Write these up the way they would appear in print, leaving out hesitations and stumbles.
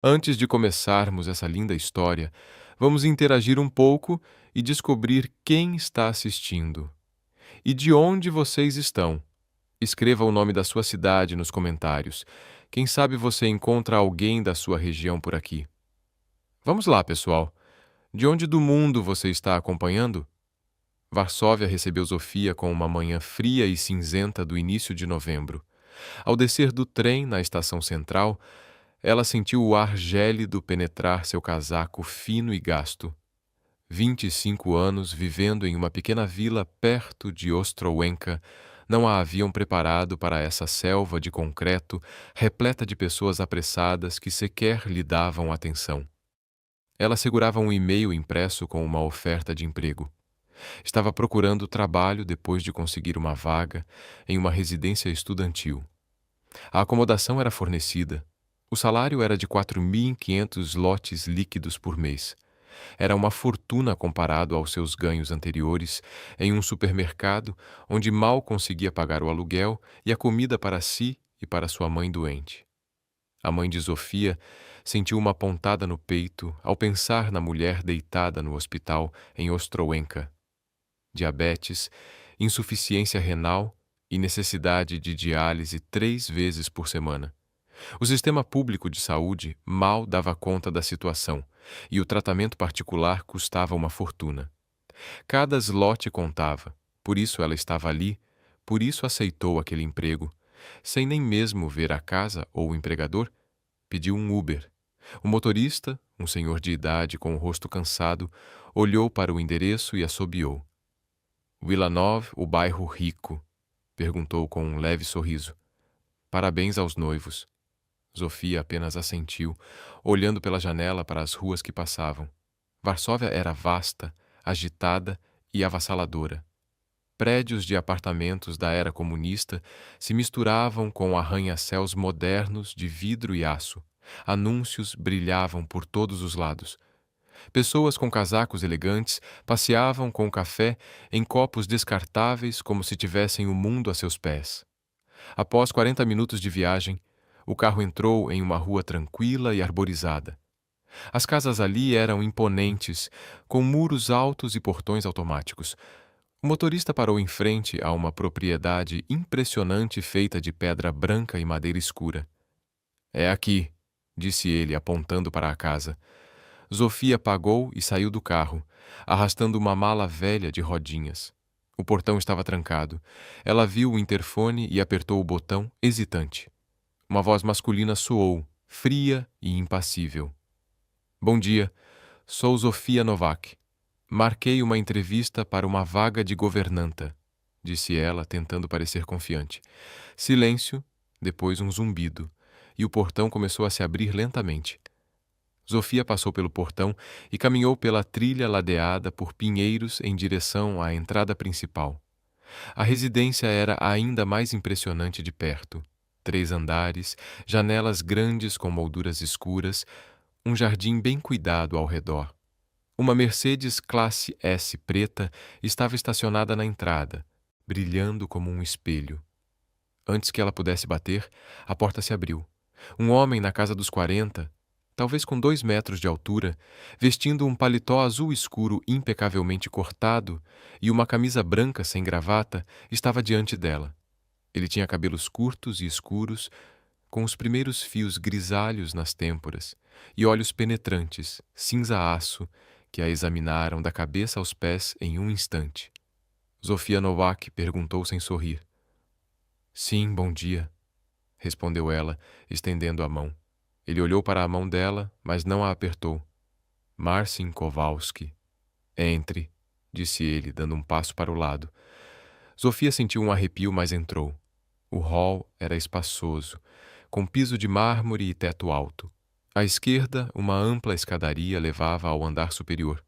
Antes de começarmos essa linda história, vamos interagir um pouco e descobrir quem está assistindo. E de onde vocês estão? Escreva o nome da sua cidade nos comentários. Quem sabe você encontra alguém da sua região por aqui. Vamos lá, pessoal. De onde do mundo você está acompanhando? Varsóvia recebeu Sofia com uma manhã fria e cinzenta do início de novembro. Ao descer do trem na estação central, ela sentiu o ar gélido penetrar seu casaco fino e gasto. 25 anos vivendo em uma pequena vila perto de Ostrowenka não a haviam preparado para essa selva de concreto repleta de pessoas apressadas que sequer lhe davam atenção. Ela segurava um e-mail impresso com uma oferta de emprego. Estava procurando trabalho depois de conseguir uma vaga em uma residência estudantil. A acomodação era fornecida. O salário era de 4.500 lotes líquidos por mês. Era uma fortuna comparado aos seus ganhos anteriores em um supermercado onde mal conseguia pagar o aluguel e a comida para si e para sua mãe doente. A mãe de Sofia sentiu uma pontada no peito ao pensar na mulher deitada no hospital em Ostrowenka. Diabetes, insuficiência renal e necessidade de diálise 3 vezes por semana. O sistema público de saúde mal dava conta da situação e o tratamento particular custava uma fortuna. Cada slot contava, por isso ela estava ali, por isso aceitou aquele emprego. Sem nem mesmo ver a casa ou o empregador, pediu um Uber. O motorista, um senhor de idade com o rosto cansado, olhou para o endereço e assobiou. Wilanov, o bairro rico, perguntou com um leve sorriso. Parabéns aos noivos. Sofia apenas assentiu, olhando pela janela para as ruas que passavam. Varsóvia era vasta, agitada e avassaladora. Prédios de apartamentos da era comunista se misturavam com arranha-céus modernos de vidro e aço. Anúncios brilhavam por todos os lados. Pessoas com casacos elegantes passeavam com café em copos descartáveis como se tivessem o mundo a seus pés. Após 40 minutos de viagem, o carro entrou em uma rua tranquila e arborizada. As casas ali eram imponentes, com muros altos e portões automáticos. O motorista parou em frente a uma propriedade impressionante feita de pedra branca e madeira escura. É aqui, disse ele, apontando para a casa. Sofia pagou e saiu do carro, arrastando uma mala velha de rodinhas. O portão estava trancado. Ela viu o interfone e apertou o botão, hesitante. Uma voz masculina soou, fria e impassível. Bom dia, sou Sofia Novak. Marquei uma entrevista para uma vaga de governanta, disse ela, tentando parecer confiante. Silêncio, depois um zumbido, e o portão começou a se abrir lentamente. Sofia passou pelo portão e caminhou pela trilha ladeada por pinheiros em direção à entrada principal. A residência era ainda mais impressionante de perto. 3 andares, janelas grandes com molduras escuras, um jardim bem cuidado ao redor. Uma Mercedes classe S preta estava estacionada na entrada, brilhando como um espelho. Antes que ela pudesse bater, a porta se abriu. Um homem na casa dos 40, talvez com 2 metros de altura, vestindo um paletó azul escuro impecavelmente cortado e uma camisa branca sem gravata, estava diante dela. Ele tinha cabelos curtos e escuros, com os primeiros fios grisalhos nas têmporas, e olhos penetrantes, cinza-aço, que a examinaram da cabeça aos pés em um instante. Sofia Novak perguntou sem sorrir. Sim, bom dia, respondeu ela, estendendo a mão. Ele olhou para a mão dela, mas não a apertou. Marcin Kowalski. Entre, disse ele, dando um passo para o lado. Sofia sentiu um arrepio, mas entrou. O hall era espaçoso, com piso de mármore e teto alto. À esquerda, uma ampla escadaria levava ao andar superior.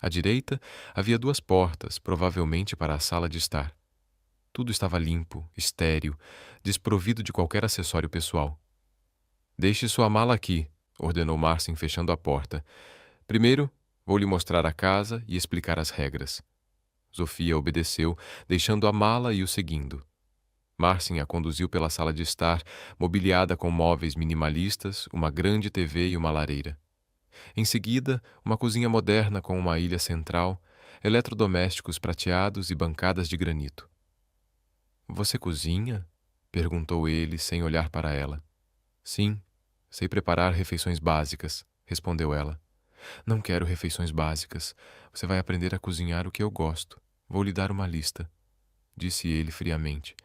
À direita, havia 2 portas, provavelmente para a sala de estar. Tudo estava limpo, estéril, desprovido de qualquer acessório pessoal. Deixe sua mala aqui, ordenou Marcin, fechando a porta. Primeiro, vou lhe mostrar a casa e explicar as regras. Sofia obedeceu, deixando a mala e o seguindo. Marcin a conduziu pela sala de estar, mobiliada com móveis minimalistas, uma grande TV e uma lareira. Em seguida, uma cozinha moderna com uma ilha central, eletrodomésticos prateados e bancadas de granito. "Você cozinha?" perguntou ele, sem olhar para ela. "Sim, sei preparar refeições básicas", respondeu ela. "Não quero refeições básicas. Você vai aprender a cozinhar o que eu gosto. Vou lhe dar uma lista", disse ele friamente.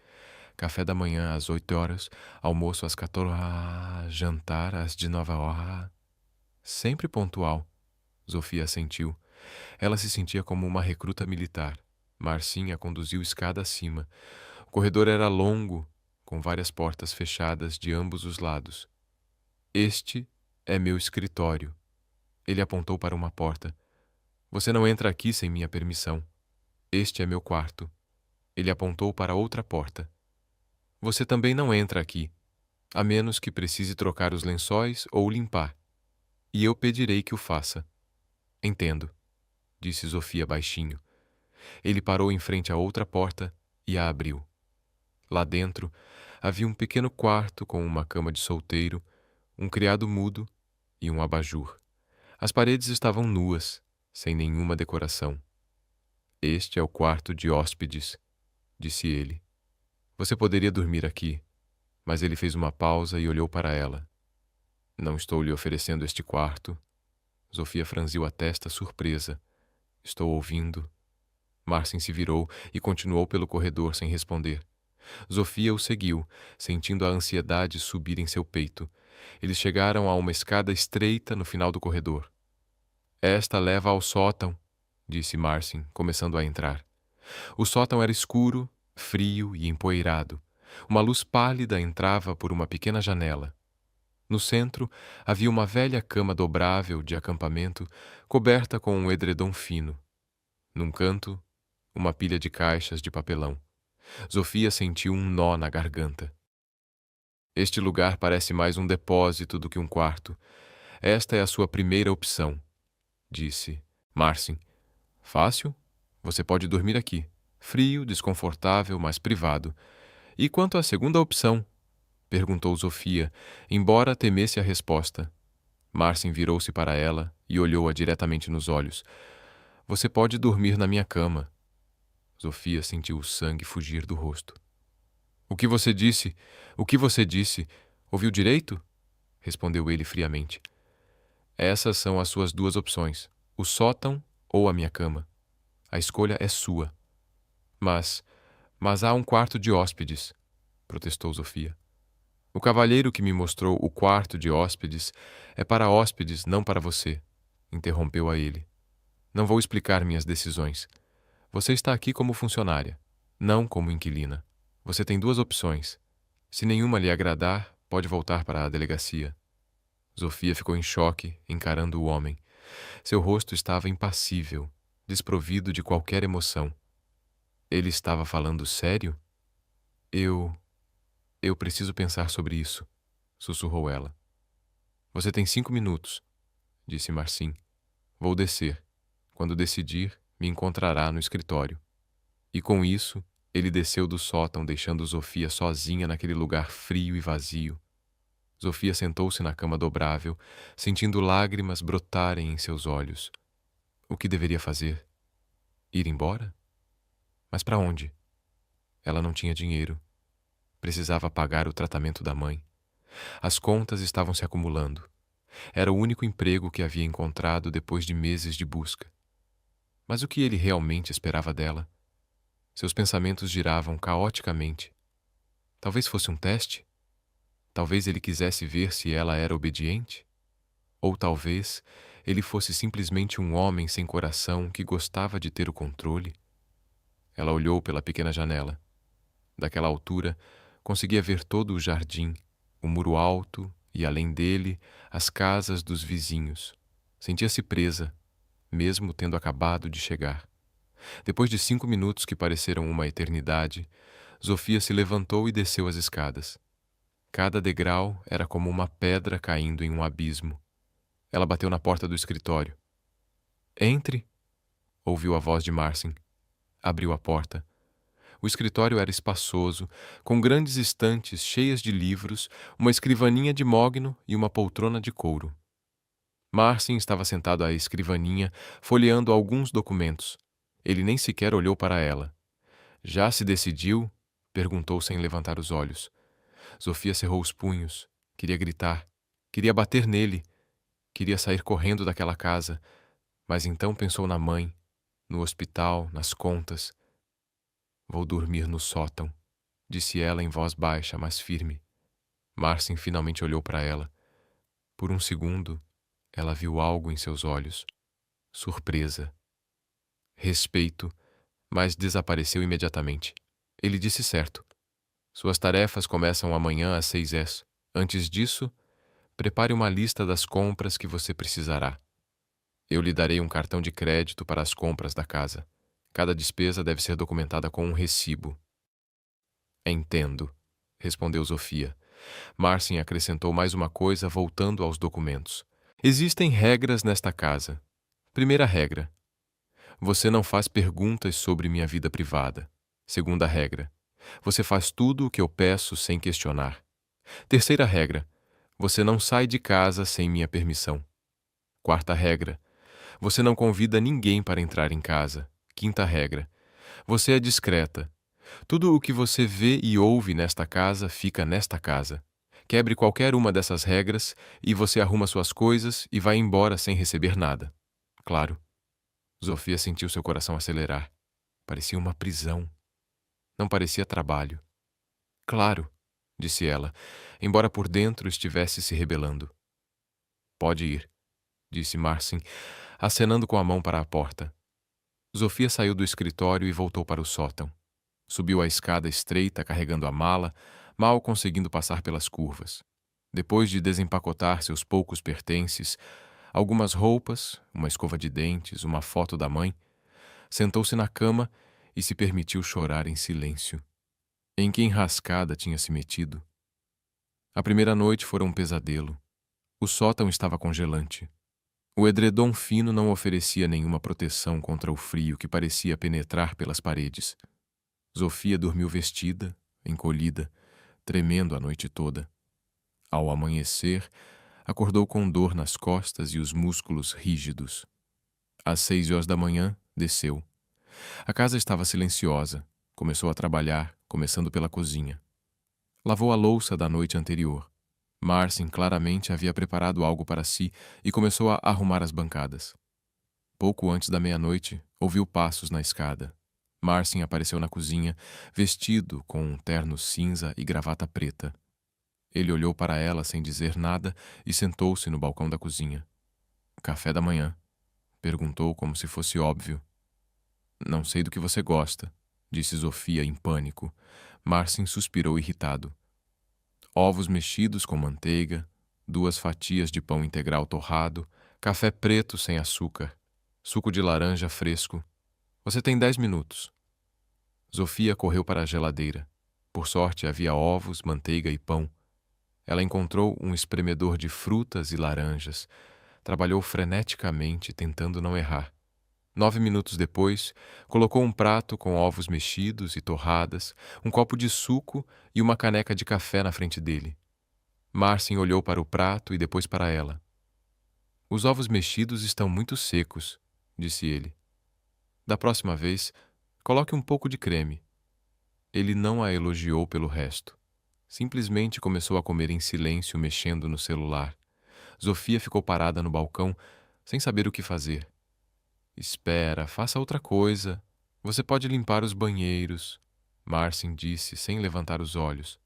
"Café da manhã às 8 horas, almoço às 14 horas, jantar às 19 horas. Sempre pontual." Zofia assentiu. Ela se sentia como uma recruta militar. Marcin a conduziu escada acima. O corredor era longo, com várias portas fechadas de ambos os lados. "Este é meu escritório." Ele apontou para uma porta. "Você não entra aqui sem minha permissão." "Este é meu quarto." Ele apontou para outra porta. "Você também não entra aqui, a menos que precise trocar os lençóis ou limpar. E eu pedirei que o faça." "Entendo", disse Zofia baixinho. Ele parou em frente à outra porta e a abriu. Lá dentro havia um pequeno quarto com uma cama de solteiro, um criado mudo e um abajur. As paredes estavam nuas, sem nenhuma decoração. "Este é o quarto de hóspedes", disse ele. "Você poderia dormir aqui." Mas ele fez uma pausa e olhou para ela. "Não estou lhe oferecendo este quarto." Zofia franziu a testa, surpresa. "Estou ouvindo." Marcin se virou e continuou pelo corredor sem responder. Zofia o seguiu, sentindo a ansiedade subir em seu peito. Eles chegaram a uma escada estreita no final do corredor. "Esta leva ao sótão", disse Marcin, começando a entrar. O sótão era escuro, frio e empoeirado. Uma luz pálida entrava por uma pequena janela. No centro havia uma velha cama dobrável de acampamento, coberta com um edredom fino. Num canto, uma pilha de caixas de papelão. Zofia sentiu um nó na garganta. "Este lugar parece mais um depósito do que um quarto. Esta é a sua primeira opção", disse Marcin. "Fácil? Você pode dormir aqui. Frio, desconfortável, mas privado. E quanto à segunda opção?" perguntou Zofia, embora temesse a resposta. Marcin virou-se para ela e olhou-a diretamente nos olhos. "Você pode dormir na minha cama." Zofia sentiu o sangue fugir do rosto. "O que você disse? O que você disse? Ouviu direito?" respondeu ele friamente. "Essas são as suas duas opções, o sótão ou a minha cama. A escolha é sua." Mas há um quarto de hóspedes", protestou Zofia. "O cavalheiro que me mostrou o quarto de hóspedes é para hóspedes, não para você", interrompeu-a ele. "Não vou explicar minhas decisões. Você está aqui como funcionária, não como inquilina. Você tem duas opções. Se nenhuma lhe agradar, pode voltar para a delegacia." Zofia ficou em choque, encarando o homem. Seu rosto estava impassível, desprovido de qualquer emoção. Ele estava falando sério? Eu preciso pensar sobre isso", sussurrou ela. "Você tem 5 minutos", disse Marcin. "Vou descer. Quando decidir, me encontrará no escritório." E com isso, ele desceu do sótão, deixando Zofia sozinha naquele lugar frio e vazio. Zofia sentou-se na cama dobrável, sentindo lágrimas brotarem em seus olhos. O que deveria fazer? Ir embora? Mas para onde? Ela não tinha dinheiro. Precisava pagar o tratamento da mãe. As contas estavam se acumulando. Era o único emprego que havia encontrado depois de meses de busca. Mas o que ele realmente esperava dela? Seus pensamentos giravam caoticamente. Talvez fosse um teste? Talvez ele quisesse ver se ela era obediente? Ou talvez ele fosse simplesmente um homem sem coração que gostava de ter o controle? Ela olhou pela pequena janela. Daquela altura, conseguia ver todo o jardim, o muro alto e, além dele, as casas dos vizinhos. Sentia-se presa, mesmo tendo acabado de chegar. Depois de 5 minutos que pareceram uma eternidade, Zofia se levantou e desceu as escadas. Cada degrau era como uma pedra caindo em um abismo. Ela bateu na porta do escritório. "Entre", ouviu a voz de Marcin. Abriu a porta. O escritório era espaçoso, com grandes estantes cheias de livros, uma escrivaninha de mogno e uma poltrona de couro. Marcin estava sentado à escrivaninha, folheando alguns documentos. Ele nem sequer olhou para ela. Já se decidiu? Perguntou sem levantar os olhos. Sofia cerrou os punhos. Queria gritar. Queria bater nele. Queria sair correndo daquela casa. Mas então pensou na mãe, no hospital, nas contas. Vou dormir no sótão, disse ela em voz baixa, mas firme. Marcin finalmente olhou para ela. Por um segundo, ela viu algo em seus olhos. Surpresa. Respeito, mas desapareceu imediatamente. Ele disse certo. Suas tarefas começam amanhã às 6 horas. Antes disso, prepare uma lista das compras que você precisará. Eu lhe darei um cartão de crédito para as compras da casa. Cada despesa deve ser documentada com um recibo. Entendo, respondeu Sofia. Marcin acrescentou mais uma coisa, voltando aos documentos. Existem regras nesta casa. Primeira regra: você não faz perguntas sobre minha vida privada. Segunda regra: você faz tudo o que eu peço sem questionar. Terceira regra: você não sai de casa sem minha permissão. Quarta regra: você não convida ninguém para entrar em casa. Quinta regra: você é discreta. Tudo o que você vê e ouve nesta casa fica nesta casa. Quebre qualquer uma dessas regras e você arruma suas coisas e vai embora sem receber nada. Claro. Sofia sentiu seu coração acelerar. Parecia uma prisão. Não parecia trabalho. Claro, disse ela, embora por dentro estivesse se rebelando. Pode ir, disse Marcin, acenando com a mão para a porta. Sofia saiu do escritório e voltou para o sótão. Subiu a escada estreita carregando a mala, mal conseguindo passar pelas curvas. Depois de desempacotar seus poucos pertences, algumas roupas, uma escova de dentes, uma foto da mãe, sentou-se na cama e se permitiu chorar em silêncio. Em que enrascada tinha se metido? A primeira noite fora um pesadelo. O sótão estava congelante. O edredom fino não oferecia nenhuma proteção contra o frio que parecia penetrar pelas paredes. Sofia dormiu vestida, encolhida, tremendo a noite toda. Ao amanhecer, acordou com dor nas costas e os músculos rígidos. Às 6 horas da manhã, desceu. A casa estava silenciosa. Começou a trabalhar, começando pela cozinha. Lavou a louça da noite anterior. Marcin claramente havia preparado algo para si e começou a arrumar as bancadas. Pouco antes da meia-noite, ouviu passos na escada. Marcin apareceu na cozinha, vestido com um terno cinza e gravata preta. Ele olhou para ela sem dizer nada e sentou-se no balcão da cozinha. Café da manhã? Perguntou como se fosse óbvio. Não sei do que você gosta, disse Sofia em pânico. Marcin suspirou irritado. Ovos mexidos com manteiga, 2 fatias de pão integral torrado, café preto sem açúcar, suco de laranja fresco. Você tem 10 minutos. Sofia correu para a geladeira. Por sorte, havia ovos, manteiga e pão. Ela encontrou um espremedor de frutas e laranjas. Trabalhou freneticamente, tentando não errar. 9 minutos depois, colocou um prato com ovos mexidos e torradas, um copo de suco e uma caneca de café na frente dele. Marcin olhou para o prato e depois para ela. Os ovos mexidos estão muito secos, disse ele. Da próxima vez, coloque um pouco de creme. Ele não a elogiou pelo resto. Simplesmente começou a comer em silêncio, mexendo no celular. Sofia ficou parada no balcão, sem saber o que fazer. Espera, faça outra coisa. Você pode limpar os banheiros, Marcin disse, sem levantar os olhos.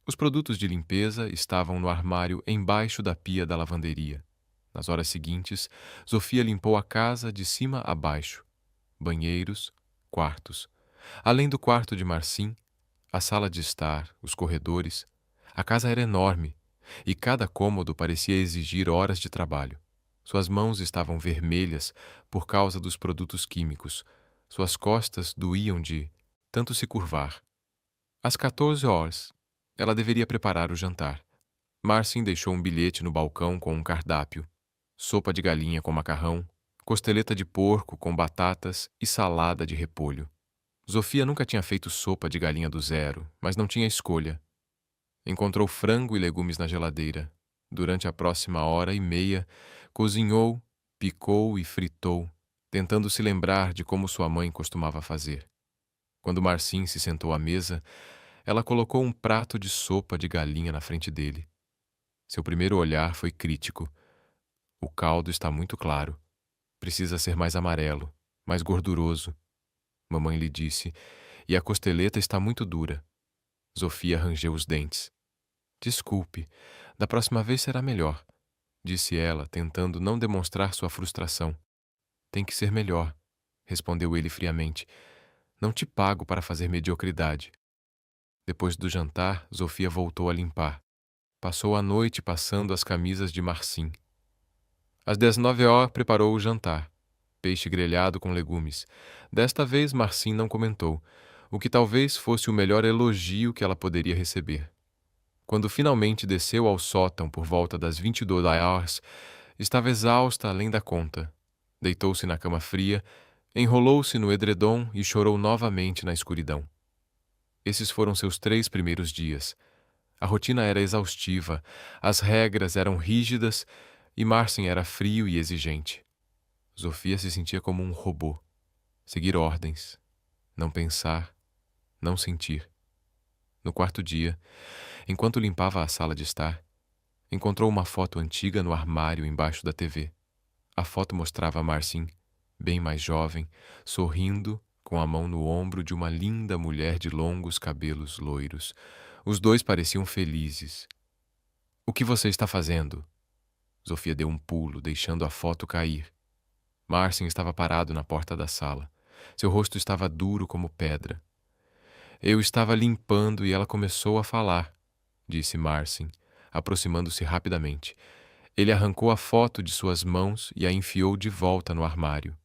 Os produtos de limpeza estavam no armário embaixo da pia da lavanderia. Nas horas seguintes, Sofia limpou a casa de cima a baixo. Banheiros, quartos. Além do quarto de Marcin, a sala de estar, os corredores. A casa era enorme, e cada cômodo parecia exigir horas de trabalho. Suas mãos estavam vermelhas por causa dos produtos químicos. Suas costas doíam de tanto se curvar. Às 14 horas, ela deveria preparar o jantar. Marcin deixou um bilhete no balcão com um cardápio. Sopa de galinha com macarrão, costeleta de porco com batatas e salada de repolho. Zofia nunca tinha feito sopa de galinha do zero, mas não tinha escolha. Encontrou frango e legumes na geladeira. Durante a próxima hora e meia, cozinhou, picou e fritou, tentando se lembrar de como sua mãe costumava fazer. Quando Marcin se sentou à mesa, ela colocou um prato de sopa de galinha na frente dele. Seu primeiro olhar foi crítico. O caldo está muito claro. Precisa ser mais amarelo, mais gorduroso, mamãe lhe disse, e a costeleta está muito dura. Zofia rangeu os dentes. Desculpe, da próxima vez será melhor, disse ela, tentando não demonstrar sua frustração. Tem que ser melhor, respondeu ele friamente. Não te pago para fazer mediocridade. Depois do jantar, Zofia voltou a limpar. Passou a noite passando as camisas de Marcin. Às 19 horas preparou o jantar. Peixe grelhado com legumes. Desta vez Marcin não comentou, o que talvez fosse o melhor elogio que ela poderia receber. Quando finalmente desceu ao sótão por volta das 22 horas, estava exausta além da conta. Deitou-se na cama fria, enrolou-se no edredom e chorou novamente na escuridão. Esses foram seus 3 primeiros dias. A rotina era exaustiva, as regras eram rígidas e Marcin era frio e exigente. Zofia se sentia como um robô. Seguir ordens, não pensar, não sentir. No quarto dia, enquanto limpava a sala de estar, encontrou uma foto antiga no armário embaixo da TV. A foto mostrava Marcin, bem mais jovem, sorrindo, com a mão no ombro de uma linda mulher de longos cabelos loiros. Os dois pareciam felizes. O que você está fazendo? Zofia deu um pulo, deixando a foto cair. Marcin estava parado na porta da sala. Seu rosto estava duro como pedra. Eu estava limpando e ela começou a falar, disse Marcin, aproximando-se rapidamente. Ele arrancou a foto de suas mãos e a enfiou de volta no armário.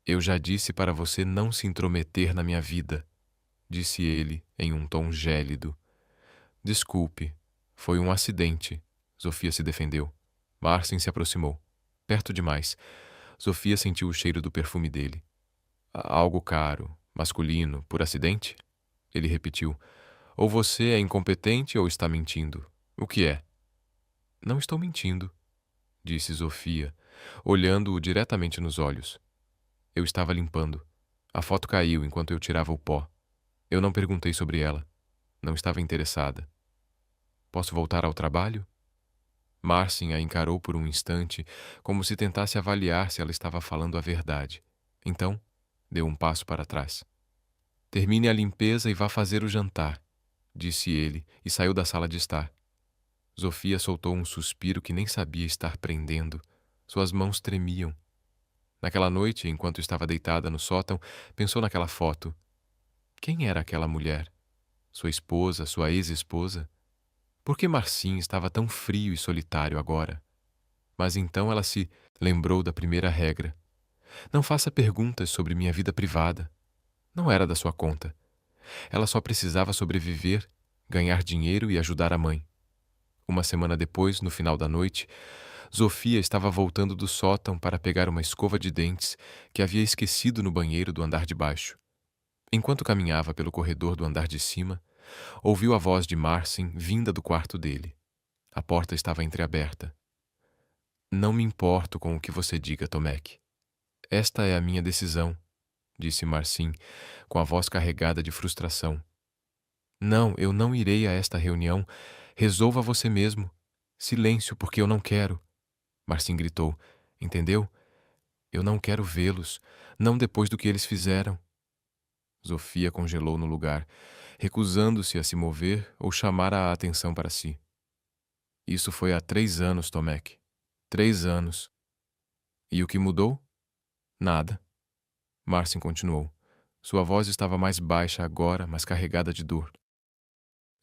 Eu já disse para você não se intrometer na minha vida, disse ele em um tom gélido. Desculpe, foi um acidente, Zofia se defendeu. Marcin se aproximou. Perto demais. Zofia sentiu o cheiro do perfume dele. Algo caro, masculino, por acidente? Ele repetiu. Ou você é incompetente ou está mentindo. O que é? Não estou mentindo, disse Zofia, olhando-o diretamente nos olhos. Eu estava limpando. A foto caiu enquanto eu tirava o pó. Eu não perguntei sobre ela. Não estava interessada. Posso voltar ao trabalho? Marcin a encarou por um instante, como se tentasse avaliar se ela estava falando a verdade. Então, deu um passo para trás. Termine a limpeza e vá fazer o jantar, disse ele e saiu da sala de estar. Zofia soltou um suspiro que nem sabia estar prendendo. Suas mãos tremiam. Naquela noite, enquanto estava deitada no sótão, pensou naquela foto. Quem era aquela mulher? Sua esposa, sua ex-esposa? Por que Marcin estava tão frio e solitário agora? Mas então ela se lembrou da primeira regra. Não faça perguntas sobre minha vida privada. Não era da sua conta. Ela só precisava sobreviver, ganhar dinheiro e ajudar a mãe. Uma semana depois, no final da noite, Zofia estava voltando do sótão para pegar uma escova de dentes que havia esquecido no banheiro do andar de baixo. Enquanto caminhava pelo corredor do andar de cima, ouviu a voz de Marcin vinda do quarto dele. A porta estava entreaberta. Não me importo com o que você diga, Tomek. Esta é a minha decisão, disse Marcin, com a voz carregada de frustração. Não, eu não irei a esta reunião. Resolva você mesmo. Silêncio, porque eu não quero. Marcin gritou. Entendeu? Eu não quero vê-los, não depois do que eles fizeram. Zofia congelou no lugar, recusando-se a se mover ou chamar a atenção para si. Isso foi há 3 anos, Tomek. 3 anos. E o que mudou? Nada. Marcin continuou. Sua voz estava mais baixa agora, mas carregada de dor.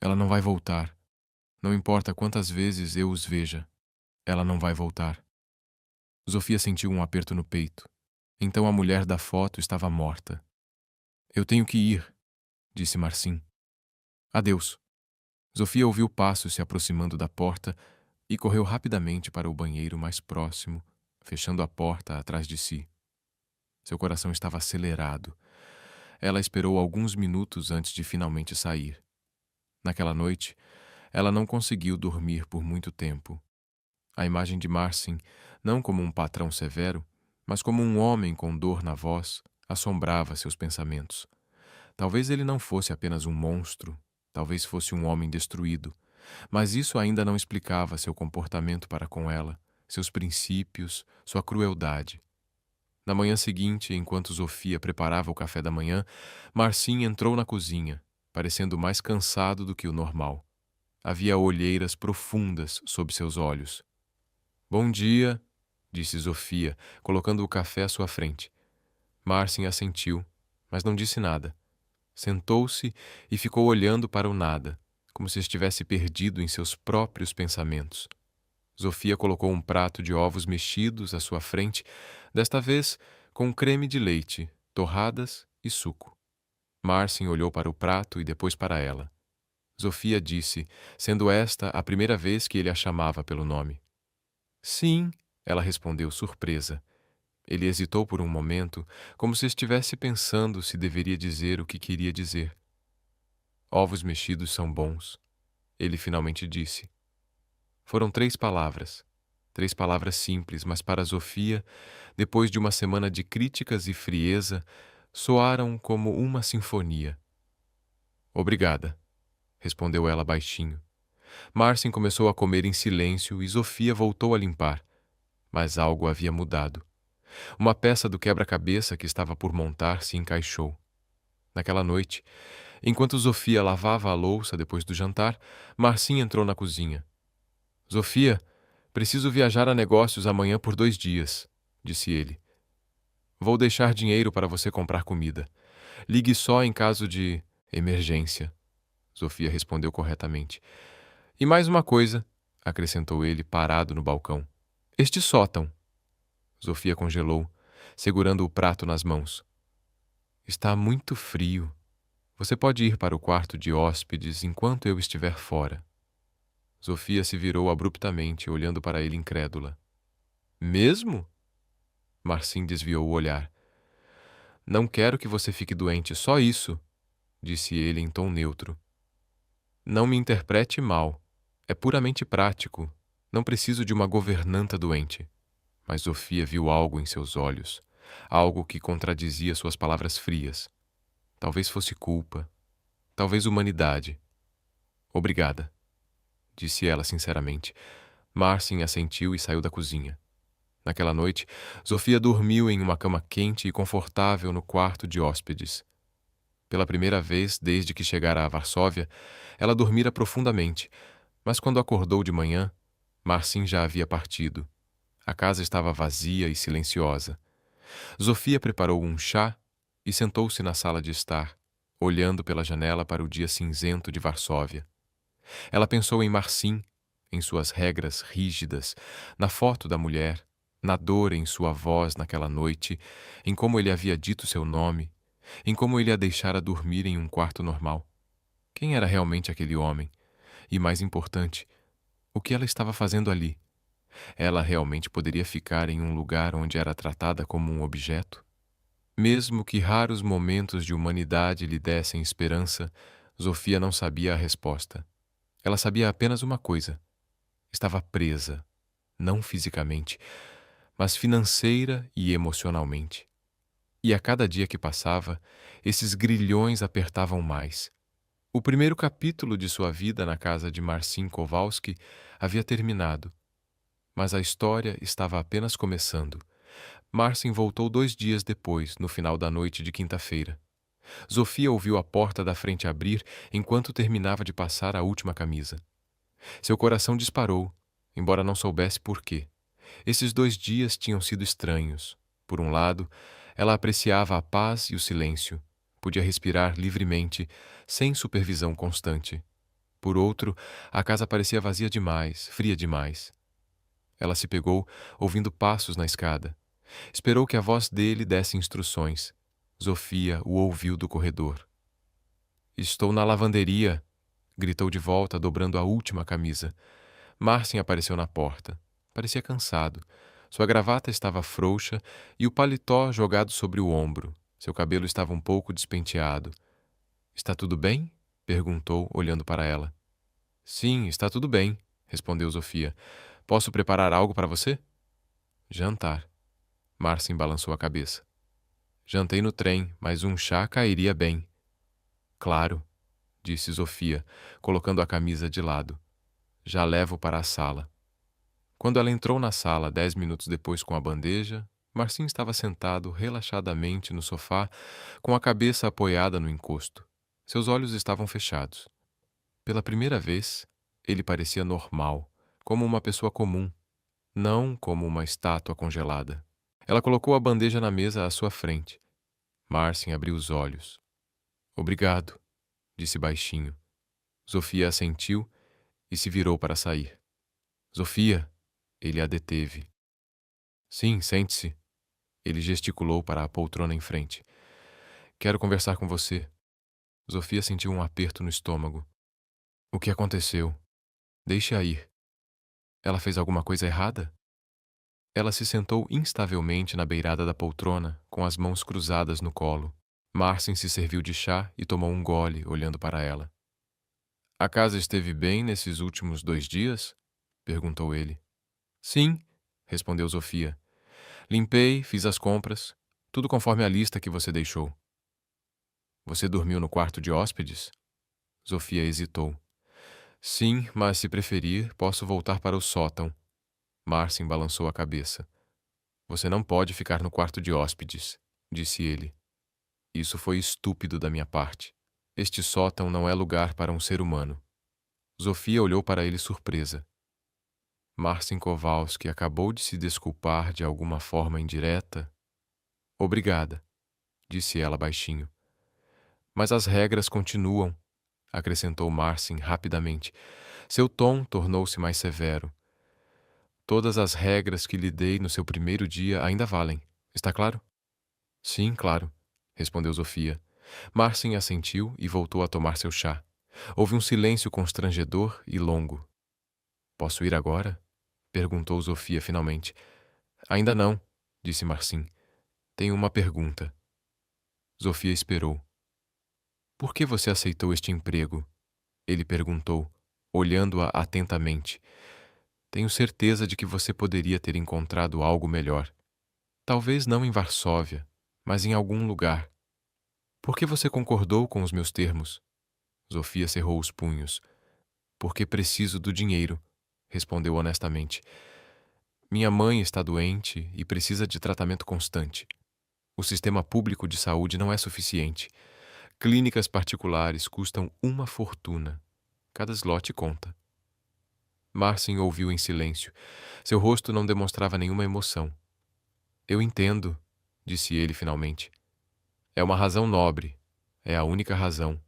Ela não vai voltar. Não importa quantas vezes eu os veja. Ela não vai voltar. Zofia sentiu um aperto no peito. Então a mulher da foto estava morta. Eu tenho que ir, disse Marcin. Adeus. Zofia ouviu passos se aproximando da porta e correu rapidamente para o banheiro mais próximo, fechando a porta atrás de si. Seu coração estava acelerado. Ela esperou alguns minutos antes de finalmente sair. Naquela noite, ela não conseguiu dormir por muito tempo. A imagem de Marcin, não como um patrão severo, mas como um homem com dor na voz, assombrava seus pensamentos. Talvez ele não fosse apenas um monstro, talvez fosse um homem destruído, mas isso ainda não explicava seu comportamento para com ela, seus princípios, sua crueldade. Na manhã seguinte, enquanto Zofia preparava o café da manhã, Marcin entrou na cozinha, parecendo mais cansado do que o normal. Havia olheiras profundas sob seus olhos. "Bom dia", disse Zofia, colocando o café à sua frente. Marcin assentiu, mas não disse nada. Sentou-se e ficou olhando para o nada, como se estivesse perdido em seus próprios pensamentos. Zofia colocou um prato de ovos mexidos à sua frente, desta vez com creme de leite, torradas e suco. Marcin olhou para o prato e depois para ela. Zofia disse, sendo esta a primeira vez que ele a chamava pelo nome. "Sim", ela respondeu surpresa. Ele hesitou por um momento, como se estivesse pensando se deveria dizer o que queria dizer. "Ovos mexidos são bons", ele finalmente disse. Foram 3 palavras simples, mas para Zofia, depois de uma semana de críticas e frieza, soaram como uma sinfonia. "Obrigada", respondeu ela baixinho. Marcin começou a comer em silêncio e Zofia voltou a limpar, mas algo havia mudado. Uma peça do quebra-cabeça que estava por montar se encaixou. Naquela noite, enquanto Zofia lavava a louça depois do jantar, Marcin entrou na cozinha. "Zofia, preciso viajar a negócios amanhã por 2 dias", disse ele. "Vou deixar dinheiro para você comprar comida. Ligue só em caso de emergência", Zofia respondeu corretamente. "E mais uma coisa", acrescentou ele, parado no balcão. "Este sótão." Zofia congelou, segurando o prato nas mãos. "Está muito frio. Você pode ir para o quarto de hóspedes enquanto eu estiver fora." Zofia se virou abruptamente, olhando para ele incrédula. "Mesmo?" Marcin desviou o olhar. "Não quero que você fique doente, só isso", disse ele em tom neutro. "Não me interprete mal. É puramente prático. Não preciso de uma governanta doente." Mas Zofia viu algo em seus olhos, algo que contradizia suas palavras frias. Talvez fosse culpa, talvez humanidade. "Obrigada", disse ela sinceramente. Marcin assentiu e saiu da cozinha. Naquela noite, Zofia dormiu em uma cama quente e confortável no quarto de hóspedes. Pela primeira vez desde que chegara a Varsóvia, ela dormira profundamente, mas quando acordou de manhã, Marcin já havia partido. A casa estava vazia e silenciosa. Zofia preparou um chá e sentou-se na sala de estar, olhando pela janela para o dia cinzento de Varsóvia. Ela pensou em Marcin, em suas regras rígidas, na foto da mulher, na dor em sua voz naquela noite, em como ele havia dito seu nome, em como ele a deixara dormir em um quarto normal. Quem era realmente aquele homem? E, mais importante, o que ela estava fazendo ali? Ela realmente poderia ficar em um lugar onde era tratada como um objeto? Mesmo que raros momentos de humanidade lhe dessem esperança, Zofia não sabia a resposta. Ela sabia apenas uma coisa: estava presa, não fisicamente, mas financeira e emocionalmente. E a cada dia que passava, esses grilhões apertavam mais. O primeiro capítulo de sua vida na casa de Marcin Kowalski havia terminado, mas a história estava apenas começando. Marcin voltou 2 dias depois, no final da noite de quinta-feira. Zofia ouviu a porta da frente abrir enquanto terminava de passar a última camisa. Seu coração disparou, embora não soubesse por quê. Esses 2 dias tinham sido estranhos. Por um lado, ela apreciava a paz e o silêncio. Podia respirar livremente, sem supervisão constante. Por outro, a casa parecia vazia demais, fria demais. Ela se pegou, ouvindo passos na escada. Esperou que a voz dele desse instruções. Zofia o ouviu do corredor. "Estou na lavanderia", gritou de volta, dobrando a última camisa. Marcin apareceu na porta. Parecia cansado. Sua gravata estava frouxa e o paletó jogado sobre o ombro. Seu cabelo estava um pouco despenteado. Está tudo bem? Perguntou, olhando para ela. Sim, está tudo bem, respondeu Zofia. Posso preparar algo para você? Jantar. Marcin balançou a cabeça. Jantei no trem, mas um chá cairia bem. Claro, disse Zofia, colocando a camisa de lado. Já levo para a sala. Quando ela entrou na sala 10 minutos depois com a bandeja, Marcin estava sentado relaxadamente no sofá, com a cabeça apoiada no encosto. Seus olhos estavam fechados. Pela primeira vez, ele parecia normal, como uma pessoa comum, não como uma estátua congelada. Ela colocou a bandeja na mesa à sua frente. Marcin abriu os olhos. Obrigado, disse baixinho. Zofia assentiu e se virou para sair. Zofia, ele a deteve. Sim, sente-se. Ele gesticulou para a poltrona em frente. Quero conversar com você. Zofia sentiu um aperto no estômago. O que aconteceu? Deixe-a ir. Ela fez alguma coisa errada? Ela se sentou instavelmente na beirada da poltrona, com as mãos cruzadas no colo. Marcin se serviu de chá e tomou um gole, olhando para ela. A casa esteve bem nesses últimos 2 dias? Perguntou ele. Sim, respondeu Zofia. Limpei, fiz as compras, tudo conforme a lista que você deixou. Você dormiu no quarto de hóspedes? Zofia hesitou. Sim, mas se preferir, posso voltar para o sótão. Marcin balançou a cabeça. Você não pode ficar no quarto de hóspedes, disse ele. Isso foi estúpido da minha parte. Este sótão não é lugar para um ser humano. Zofia olhou para ele surpresa. Marcin Kowalski acabou de se desculpar de alguma forma indireta? Obrigada, disse ela baixinho. Mas as regras continuam, acrescentou Marcin rapidamente. Seu tom tornou-se mais severo. Todas as regras que lhe dei no seu primeiro dia ainda valem, está claro? Sim, claro, respondeu Zofia. Marcin assentiu e voltou a tomar seu chá. Houve um silêncio constrangedor e longo. Posso ir agora? Perguntou Zofia finalmente. Ainda não, disse Marcin. Tenho uma pergunta. Zofia esperou. Por que você aceitou este emprego? Ele perguntou, olhando-a atentamente. Tenho certeza de que você poderia ter encontrado algo melhor. Talvez não em Varsóvia, mas em algum lugar. Por que você concordou com os meus termos? Zofia cerrou os punhos. Porque preciso do dinheiro, respondeu honestamente. Minha mãe está doente e precisa de tratamento constante. O sistema público de saúde não é suficiente. Clínicas particulares custam uma fortuna. Cada slot conta. Marcin ouviu em silêncio. Seu rosto não demonstrava nenhuma emoção. Eu entendo, disse ele finalmente. É uma razão nobre. É a única razão,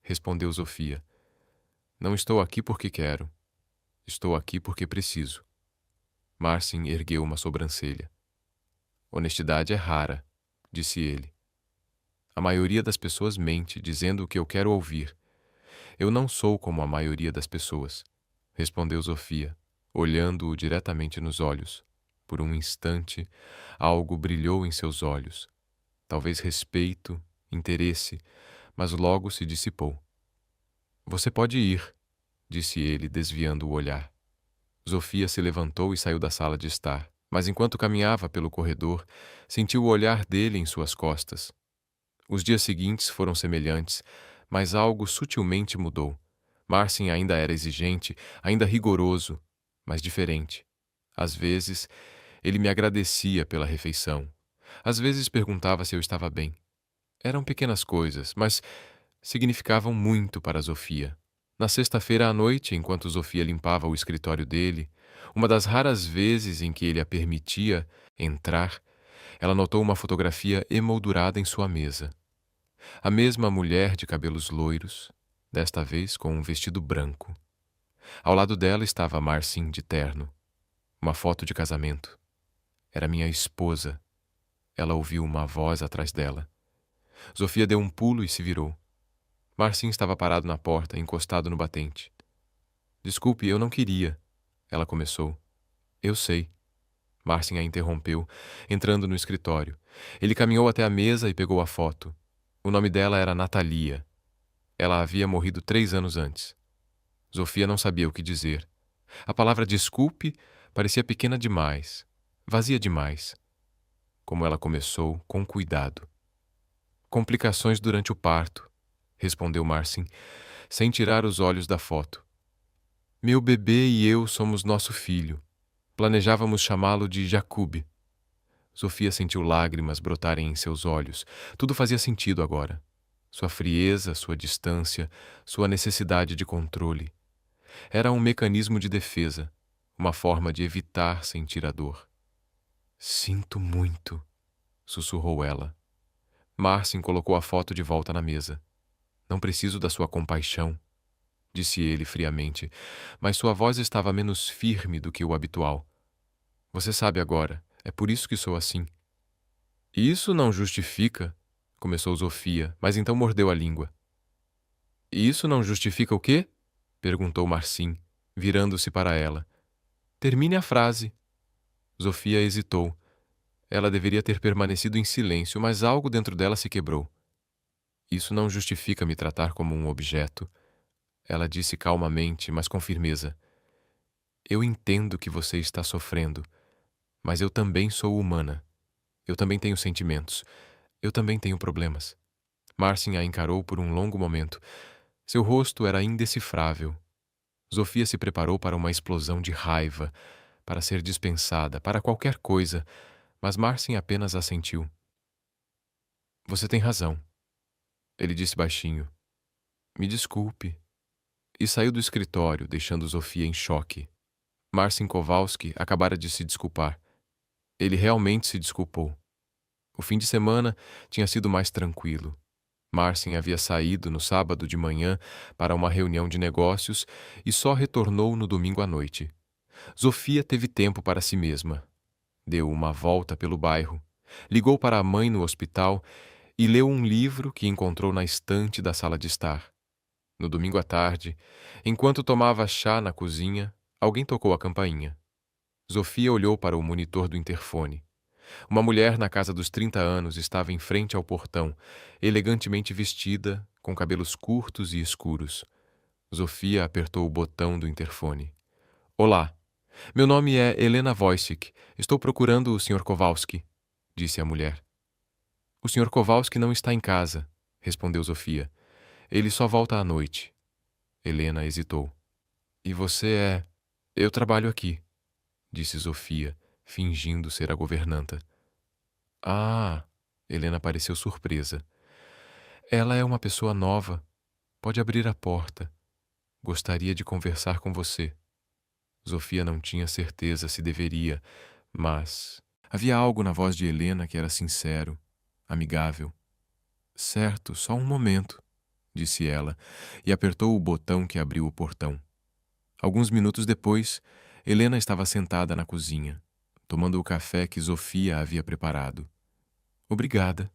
respondeu Zofia. Não estou aqui porque quero. Estou aqui porque preciso. Marcin ergueu uma sobrancelha. Honestidade é rara, disse ele. A maioria das pessoas mente, dizendo o que eu quero ouvir. Eu não sou como a maioria das pessoas, respondeu Zofia, olhando-o diretamente nos olhos. Por um instante, algo brilhou em seus olhos. Talvez respeito, interesse, mas logo se dissipou. Você pode ir, disse ele, desviando o olhar. Zofia se levantou e saiu da sala de estar, mas enquanto caminhava pelo corredor, sentiu o olhar dele em suas costas. Os dias seguintes foram semelhantes, mas algo sutilmente mudou. Marcin ainda era exigente, ainda rigoroso, mas diferente. Às vezes, ele me agradecia pela refeição. Às vezes perguntava se eu estava bem. Eram pequenas coisas, mas significavam muito para Zofia. Na sexta-feira à noite, enquanto Zofia limpava o escritório dele, uma das raras vezes em que ele a permitia entrar, ela notou uma fotografia emoldurada em sua mesa. A mesma mulher de cabelos loiros, desta vez com um vestido branco. Ao lado dela estava Marcin de terno. Uma foto de casamento. Era minha esposa. Ela ouviu uma voz atrás dela. Zofia deu um pulo e se virou. Marcin estava parado na porta, encostado no batente. Desculpe, eu não queria. Ela começou. Eu sei. Marcin a interrompeu, entrando no escritório. Ele caminhou até a mesa e pegou a foto. O nome dela era Natalia. Ela havia morrido 3 anos antes. Zofia não sabia o que dizer. A palavra desculpe parecia pequena demais, vazia demais. Como ela começou, com cuidado. Complicações durante o parto, respondeu Marcin, sem tirar os olhos da foto. Meu bebê e eu somos nosso filho. Planejávamos chamá-lo de Jakub. Zofia sentiu lágrimas brotarem em seus olhos. Tudo fazia sentido agora. Sua frieza, sua distância, sua necessidade de controle. Era um mecanismo de defesa, uma forma de evitar sentir a dor. Sinto muito, sussurrou ela. Marcin colocou a foto de volta na mesa. Não preciso da sua compaixão, disse ele friamente, mas sua voz estava menos firme do que o habitual. Você sabe agora, é por isso que sou assim. Isso não justifica, começou Zofia, mas então mordeu a língua. Isso não justifica o quê? Perguntou Marcin, virando-se para ela. Termine a frase. Zofia hesitou. Ela deveria ter permanecido em silêncio, mas algo dentro dela se quebrou. Isso não justifica me tratar como um objeto, ela disse calmamente, mas com firmeza. Eu entendo que você está sofrendo, mas eu também sou humana. Eu também tenho sentimentos. Eu também tenho problemas. Marcin a encarou por um longo momento. Seu rosto era indecifrável. Zofia se preparou para uma explosão de raiva, para ser dispensada, para qualquer coisa, mas Marcin apenas assentiu. Você tem razão, ele disse baixinho. Me desculpe. E saiu do escritório, deixando Zofia em choque. Marcin Kowalski acabara de se desculpar. Ele realmente se desculpou. O fim de semana tinha sido mais tranquilo. Marcin havia saído no sábado de manhã para uma reunião de negócios e só retornou no domingo à noite. Zofia teve tempo para si mesma. Deu uma volta pelo bairro, ligou para a mãe no hospital e leu um livro que encontrou na estante da sala de estar. No domingo à tarde, enquanto tomava chá na cozinha, alguém tocou a campainha. Zofia olhou para o monitor do interfone. Uma mulher na casa dos 30 anos estava em frente ao portão, elegantemente vestida, com cabelos curtos e escuros. Zofia apertou o botão do interfone. Olá, meu nome é Helena Wojcik. Estou procurando o Sr. Kowalski, disse a mulher. O Sr. Kowalski não está em casa, respondeu Zofia. Ele só volta à noite. Helena hesitou. E você é... Eu trabalho aqui, disse Zofia, fingindo ser a governanta. Ah, Helena pareceu surpresa. Ela é uma pessoa nova. Pode abrir a porta. Gostaria de conversar com você. Zofia não tinha certeza se deveria, mas havia algo na voz de Helena que era sincero, amigável. Certo, só um momento, disse ela, e apertou o botão que abriu o portão. Alguns minutos depois, Helena estava sentada na cozinha, tomando o café que Zofia havia preparado. Obrigada,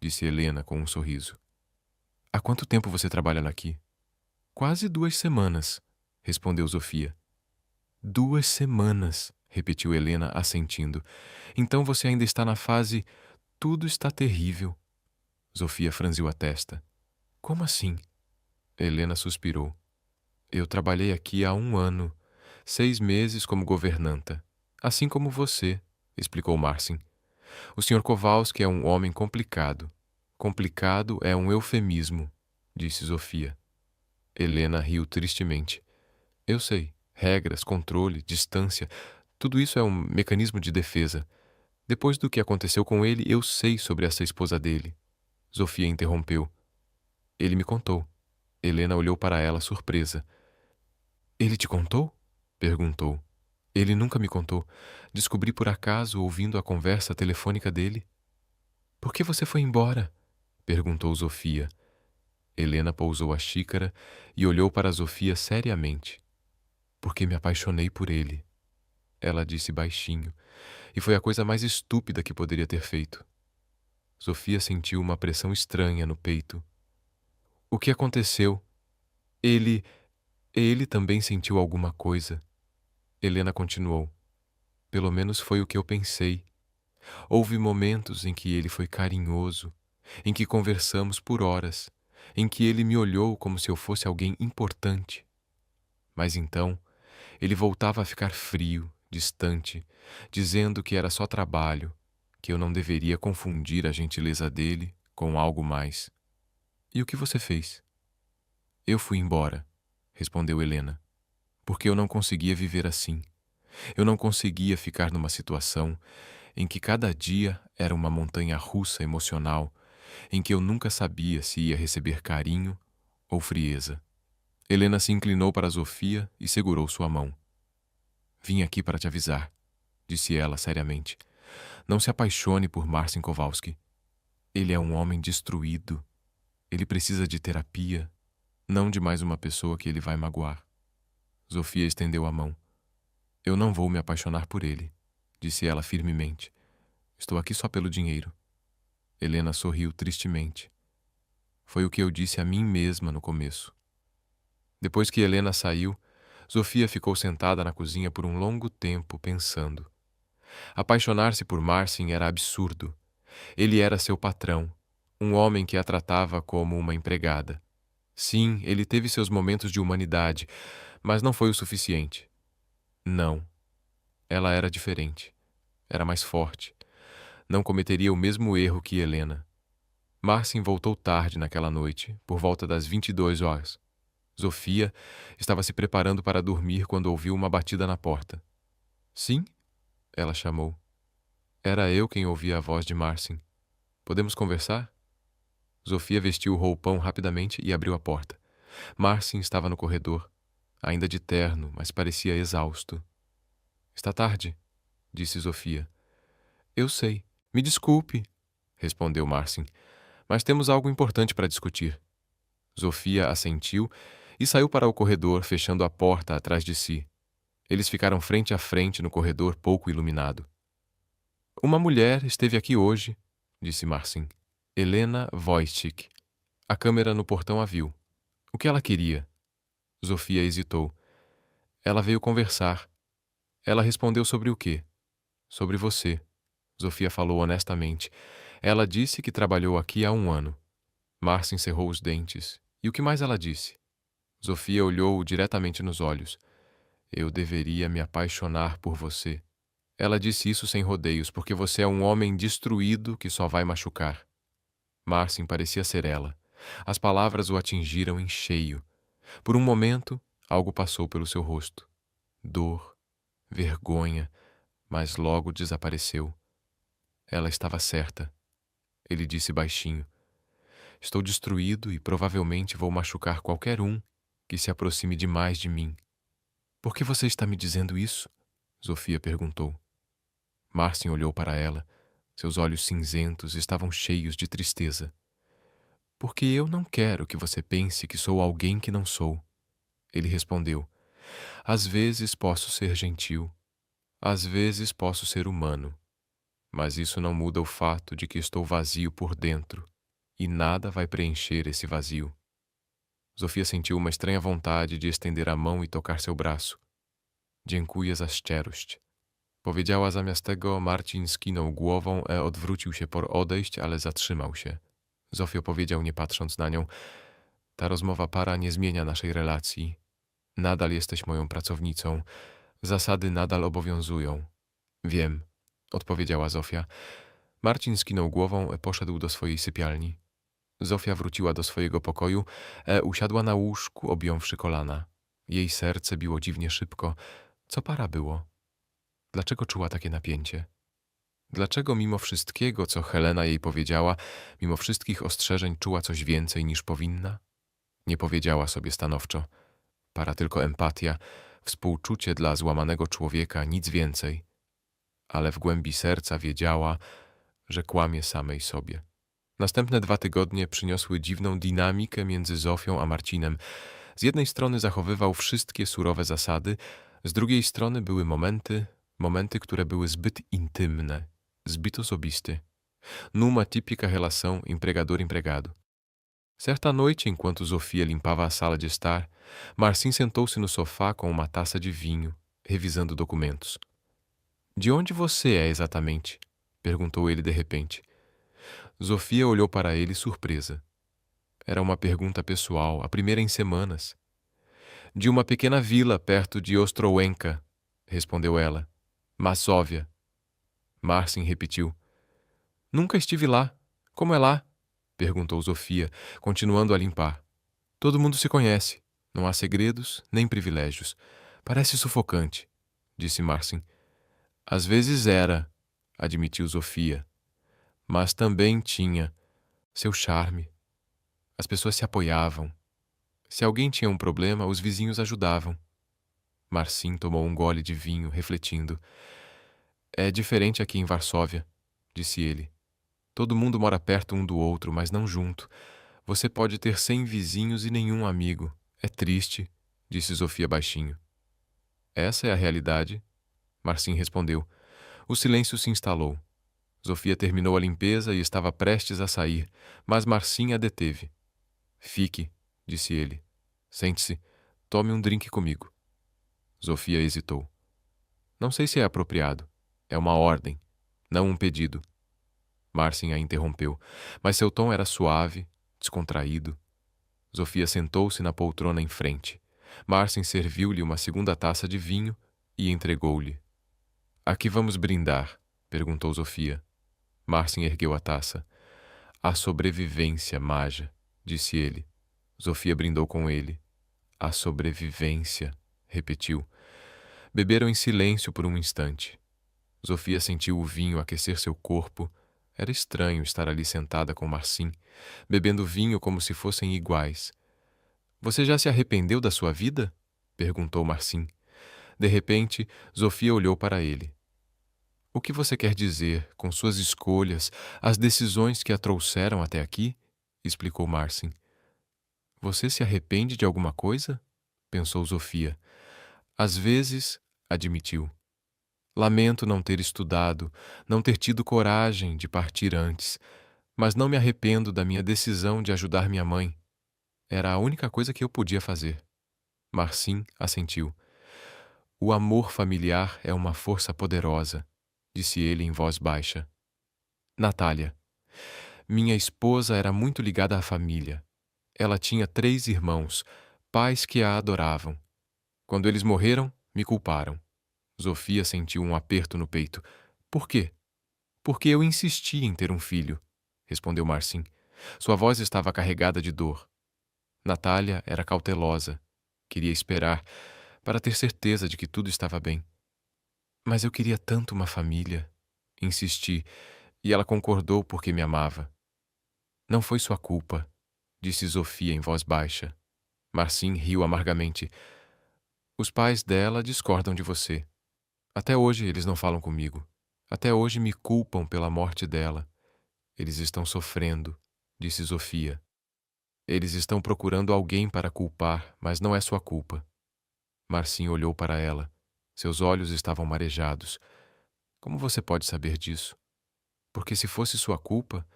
disse Helena com um sorriso. Há quanto tempo você trabalha aqui? Quase 2 semanas, respondeu Zofia. 2 semanas, repetiu Helena assentindo. Então você ainda está na fase tudo está terrível. Zofia franziu a testa. Como assim? Helena suspirou. Eu trabalhei aqui há 1 ano, 6 meses como governanta. Assim como você, explicou Marcin. O Sr. Kowalski é um homem complicado. Complicado é um eufemismo, disse Zofia. Helena riu tristemente. Eu sei. Regras, controle, distância, tudo isso é um mecanismo de defesa. Depois do que aconteceu com ele, eu sei sobre essa esposa dele. Zofia interrompeu. Ele me contou. Helena olhou para ela surpresa. Ele te contou? Perguntou. Ele nunca me contou. Descobri por acaso ouvindo a conversa telefônica dele. Por que você foi embora? Perguntou Zofia. Helena pousou a xícara e olhou para Zofia seriamente. Porque me apaixonei por ele, ela disse baixinho, e foi a coisa mais estúpida que poderia ter feito. Zofia sentiu uma pressão estranha no peito. O que aconteceu? Ele também sentiu alguma coisa. Helena continuou. Pelo menos foi o que eu pensei. Houve momentos em que ele foi carinhoso, em que conversamos por horas, em que ele me olhou como se eu fosse alguém importante. Mas então, ele voltava a ficar frio, distante, dizendo que era só trabalho, que eu não deveria confundir a gentileza dele com algo mais. E o que você fez? Eu fui embora, respondeu Helena, porque eu não conseguia viver assim. Eu não conseguia ficar numa situação em que cada dia era uma montanha russa emocional, em que eu nunca sabia se ia receber carinho ou frieza. Helena se inclinou para Zofia e segurou sua mão. Vim aqui para te avisar, disse ela seriamente. Não se apaixone por Marcin Kowalski. Ele é um homem destruído. Ele precisa de terapia, não de mais uma pessoa que ele vai magoar. Zofia estendeu a mão. Eu não vou me apaixonar por ele, disse ela firmemente. Estou aqui só pelo dinheiro. Helena sorriu tristemente. Foi o que eu disse a mim mesma no começo. Depois que Helena saiu, Zofia ficou sentada na cozinha por um longo tempo pensando. Apaixonar-se por Marcin era absurdo. Ele era seu patrão, um homem que a tratava como uma empregada. Sim, ele teve seus momentos de humanidade, mas não foi o suficiente. Não. Ela era diferente. Era mais forte. Não cometeria o mesmo erro que Helena. Marcin voltou tarde naquela noite, por volta das 22 horas. Zofia estava se preparando para dormir quando ouviu uma batida na porta. Sim? Ela chamou. Era eu quem ouvia a voz de Marcin. Podemos conversar? Zofia vestiu o roupão rapidamente e abriu a porta. Marcin estava no corredor, ainda de terno, mas parecia exausto. Está tarde, disse Zofia. Eu sei. Me desculpe, respondeu Marcin, mas temos algo importante para discutir. Zofia assentiu e saiu para o corredor, fechando a porta atrás de si. Eles ficaram frente a frente no corredor pouco iluminado. Uma mulher esteve aqui hoje, disse Marcin. Helena Wojcik. A câmera no portão a viu. O que ela queria? Zofia hesitou. Ela veio conversar. Ela respondeu sobre o quê? Sobre você. Zofia falou honestamente. Ela disse que trabalhou aqui há 1 ano. Marcin cerrou os dentes. E o que mais ela disse? Zofia olhou-o diretamente nos olhos. Eu deveria me apaixonar por você. Ela disse isso sem rodeios, porque você é um homem destruído que só vai machucar. Marcin parecia ser ela. As palavras o atingiram em cheio. Por um momento, algo passou pelo seu rosto. Dor, vergonha, mas logo desapareceu. Ela estava certa. Ele disse baixinho. Estou destruído e provavelmente vou machucar qualquer um que se aproxime demais de mim. Por que você está me dizendo isso? Zofia perguntou. Marcin olhou para ela. Seus olhos cinzentos estavam cheios de tristeza. Porque eu não quero que você pense que sou alguém que não sou. Ele respondeu. Às vezes posso ser gentil. Às vezes posso ser humano. Mas isso não muda o fato de que estou vazio por dentro. E nada vai preencher esse vazio. Zofia sentiu uma estranha vontade de estender a mão e tocar seu braço. Dziękuję za szczerość. Powiedziała zamiast tego, Marcin skinął głową i odwrócił się por odejść, ale zatrzymał się. Zofio powiedział, nie patrząc na nią, ta rozmowa para nie zmienia naszej relacji. Nadal jesteś moją pracownicą. Zasady nadal obowiązują. Wiem, odpowiedziała Zofia. Marcin skinął głową i poszedł do swojej sypialni. Zofia wróciła do swojego pokoju i usiadła na łóżku, objąwszy kolana. Jej serce biło dziwnie szybko. Co para było? Dlaczego czuła takie napięcie? Dlaczego mimo wszystkiego, co Helena jej powiedziała, mimo wszystkich ostrzeżeń czuła coś więcej niż powinna? Nie powiedziała sobie stanowczo. Para tylko empatia, współczucie dla złamanego człowieka, nic więcej. Ale w głębi serca wiedziała, że kłamie samej sobie. Następne 2 tygodnie przyniosły dziwną dinamikę między Zofią a Marcinem. Z jednej strony zachowywał wszystkie surowe zasady, z drugiej strony były momenty, które były zbyt intymne, zbyt osobiste. Numa típica relação empregador-empregado. Certa noite, enquanto Zofia limpava a sala de estar, Marcin sentou-se no sofá com uma taça de vinho, revisando documentos. De onde você é exatamente? Perguntou ele de repente. Zofia olhou para ele surpresa. Era uma pergunta pessoal, a primeira em semanas. De uma pequena vila perto de Ostrowenka, respondeu ela. Masóvia. Marcin repetiu. Nunca estive lá. Como é lá? Perguntou Zofia, continuando a limpar. Todo mundo se conhece. Não há segredos nem privilégios. Parece sufocante, disse Marcin. Às vezes era, admitiu Zofia, mas também tinha seu charme. As pessoas se apoiavam. Se alguém tinha um problema, os vizinhos ajudavam. Marcin tomou um gole de vinho, refletindo. É diferente aqui em Varsóvia, disse ele. Todo mundo mora perto um do outro, mas não junto. Você pode ter 100 vizinhos e nenhum amigo. É triste, disse Zofia baixinho. Essa é a realidade, Marcin respondeu. O silêncio se instalou. Zofia terminou a limpeza e estava prestes a sair, mas Marcin a deteve. Fique, disse ele. Sente-se. Tome um drink comigo. Zofia hesitou. Não sei se é apropriado. É uma ordem, não um pedido. Marcin a interrompeu, mas seu tom era suave, descontraído. Zofia sentou-se na poltrona em frente. Marcin serviu-lhe uma segunda taça de vinho e entregou-lhe. A que vamos brindar? Perguntou Zofia. Marcin ergueu a taça. A sobrevivência, Maja, disse ele. Zofia brindou com ele. A sobrevivência, repetiu. Beberam em silêncio por um instante. Zofia sentiu o vinho aquecer seu corpo. Era estranho estar ali sentada com Marcin, bebendo vinho como se fossem iguais. Você já se arrependeu da sua vida? Perguntou Marcin. De repente, Zofia olhou para ele. O que você quer dizer com suas escolhas, as decisões que a trouxeram até aqui? Explicou Marcin. Você se arrepende de alguma coisa? Pensou Zofia. Às vezes, admitiu. Lamento não ter estudado, não ter tido coragem de partir antes, mas não me arrependo da minha decisão de ajudar minha mãe. Era a única coisa que eu podia fazer. Marcin assentiu. O amor familiar é uma força poderosa, disse ele em voz baixa. Natália. Minha esposa era muito ligada à família. Ela tinha 3 irmãos, pais que a adoravam. Quando eles morreram, me culparam. Zofia sentiu um aperto no peito. Por quê? Porque eu insisti em ter um filho, respondeu Marcin. Sua voz estava carregada de dor. Natália era cautelosa. Queria esperar, para ter certeza de que tudo estava bem. Mas eu queria tanto uma família. Insisti, e ela concordou porque me amava. Não foi sua culpa, disse Zofia em voz baixa. Marcin riu amargamente. Os pais dela discordam de você. Até hoje eles não falam comigo. Até hoje me culpam pela morte dela. Eles estão sofrendo, disse Zofia. Eles estão procurando alguém para culpar, mas não é sua culpa. Marcin olhou para ela. Seus olhos estavam marejados. Como você pode saber disso? Porque se fosse sua culpa,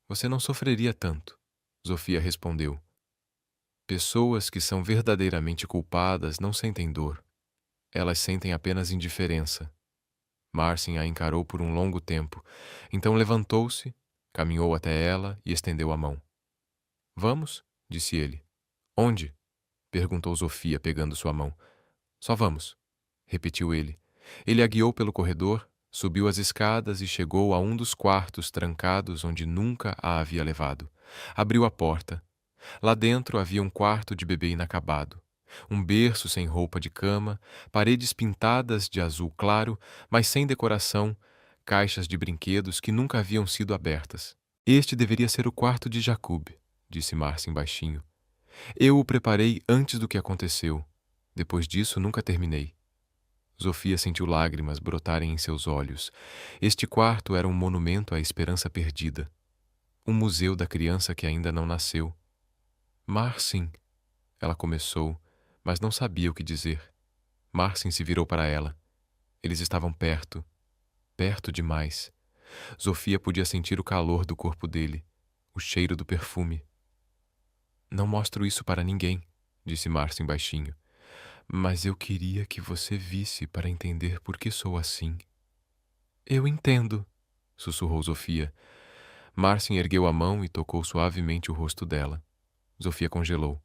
você não sofreria tanto, Zofia respondeu. Pessoas que são verdadeiramente culpadas não sentem dor. Elas sentem apenas indiferença. Marcin a encarou por um longo tempo. Então levantou-se, caminhou até ela e estendeu a mão. Vamos? Disse ele. Onde? Perguntou Zofia, pegando sua mão. Só vamos, repetiu ele. Ele a guiou pelo corredor, subiu as escadas e chegou a um dos quartos trancados onde nunca a havia levado. Abriu a porta. Lá dentro havia um quarto de bebê inacabado. Um berço sem roupa de cama, paredes pintadas de azul claro, mas sem decoração, caixas de brinquedos que nunca haviam sido abertas. Este deveria ser o quarto de Jakub, disse Marcin baixinho. Eu o preparei antes do que aconteceu. Depois disso, nunca terminei. Zofia sentiu lágrimas brotarem em seus olhos. Este quarto era um monumento à esperança perdida. Um museu da criança que ainda não nasceu. Marcin, ela começou, mas não sabia o que dizer. Marcin se virou para ela. Eles estavam perto, perto demais. Zofia podia sentir o calor do corpo dele, o cheiro do perfume. Não mostro isso para ninguém, disse Marcin baixinho. Mas eu queria que você visse para entender por que sou assim. Eu entendo, sussurrou Zofia. Marcin ergueu a mão e tocou suavemente o rosto dela. Zofia congelou.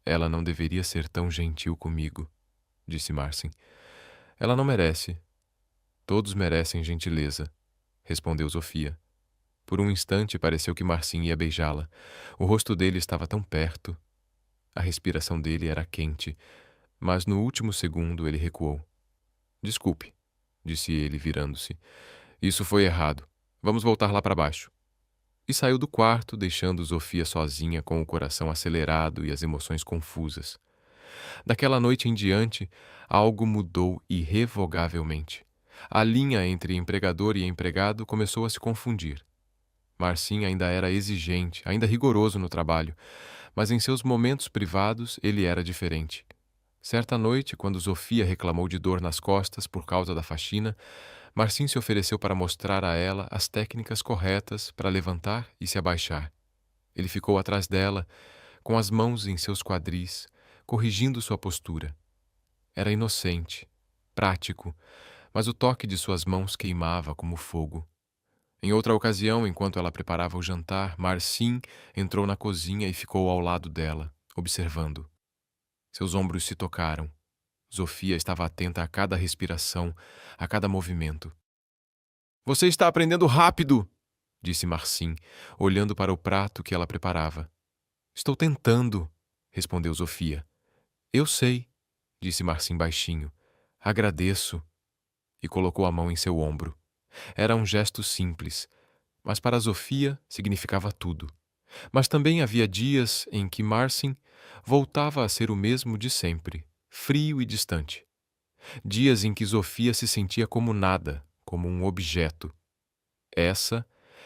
Ela não deveria ser tão gentil comigo, disse Marcin. Ela não merece. Todos merecem gentileza, respondeu Zofia. Por um instante pareceu que Marcin ia beijá-la. O rosto dele estava tão perto. A respiração dele era quente, mas no último segundo ele recuou. Desculpe, disse ele, virando-se. Isso foi errado. Vamos voltar lá para baixo. E saiu do quarto, deixando Zofia sozinha com o coração acelerado e as emoções confusas. Daquela noite em diante, algo mudou irrevogavelmente. A linha entre empregador e empregado começou a se confundir. Marcin ainda era exigente, ainda rigoroso no trabalho, mas em seus momentos privados ele era diferente. Certa noite, quando Zofia reclamou de dor nas costas por causa da faxina, Marcin se ofereceu para mostrar a ela as técnicas corretas para levantar e se abaixar. Ele ficou atrás dela, com as mãos em seus quadris, corrigindo sua postura. Era inocente, prático, mas o toque de suas mãos queimava como fogo. Em outra ocasião, enquanto ela preparava o jantar, Marcin entrou na cozinha e ficou ao lado dela, observando. Seus ombros se tocaram. Zofia estava atenta a cada respiração, a cada movimento. Você está aprendendo rápido, disse Marcin, olhando para o prato que ela preparava. Estou tentando, respondeu Zofia. Eu sei, disse Marcin baixinho. Agradeço. E colocou a mão em seu ombro. Era um gesto simples, mas para Zofia significava tudo. Mas também havia dias em que Marcin voltava a ser o mesmo de sempre, frio e distante. Dias em que Zofia se sentia como nada, como um objeto. Essa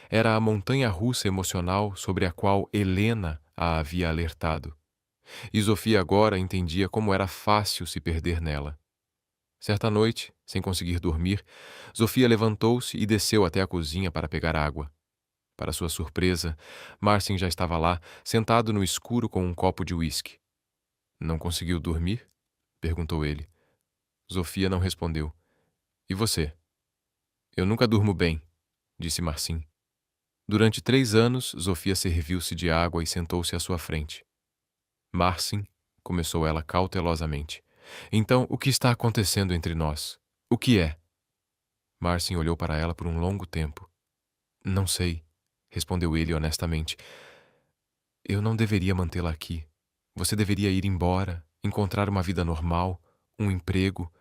era a montanha-russa emocional sobre a qual Helena a havia alertado. E Zofia agora entendia como era fácil se perder nela. Certa noite, sem conseguir dormir, Zofia levantou-se e desceu até a cozinha para pegar água. Para sua surpresa, Marcin já estava lá, sentado no escuro com um copo de uísque. Não conseguiu dormir? Perguntou ele. Zofia não respondeu. E você? Eu nunca durmo bem, disse Marcin. Durante 3 anos, Zofia serviu-se de água e sentou-se à sua frente. Marcin, começou ela cautelosamente. Então, o que está acontecendo entre nós? O que é? Marcin olhou para ela por um longo tempo. Não sei, respondeu ele honestamente. Eu não deveria mantê-la aqui. Você deveria ir embora, encontrar uma vida normal, um emprego.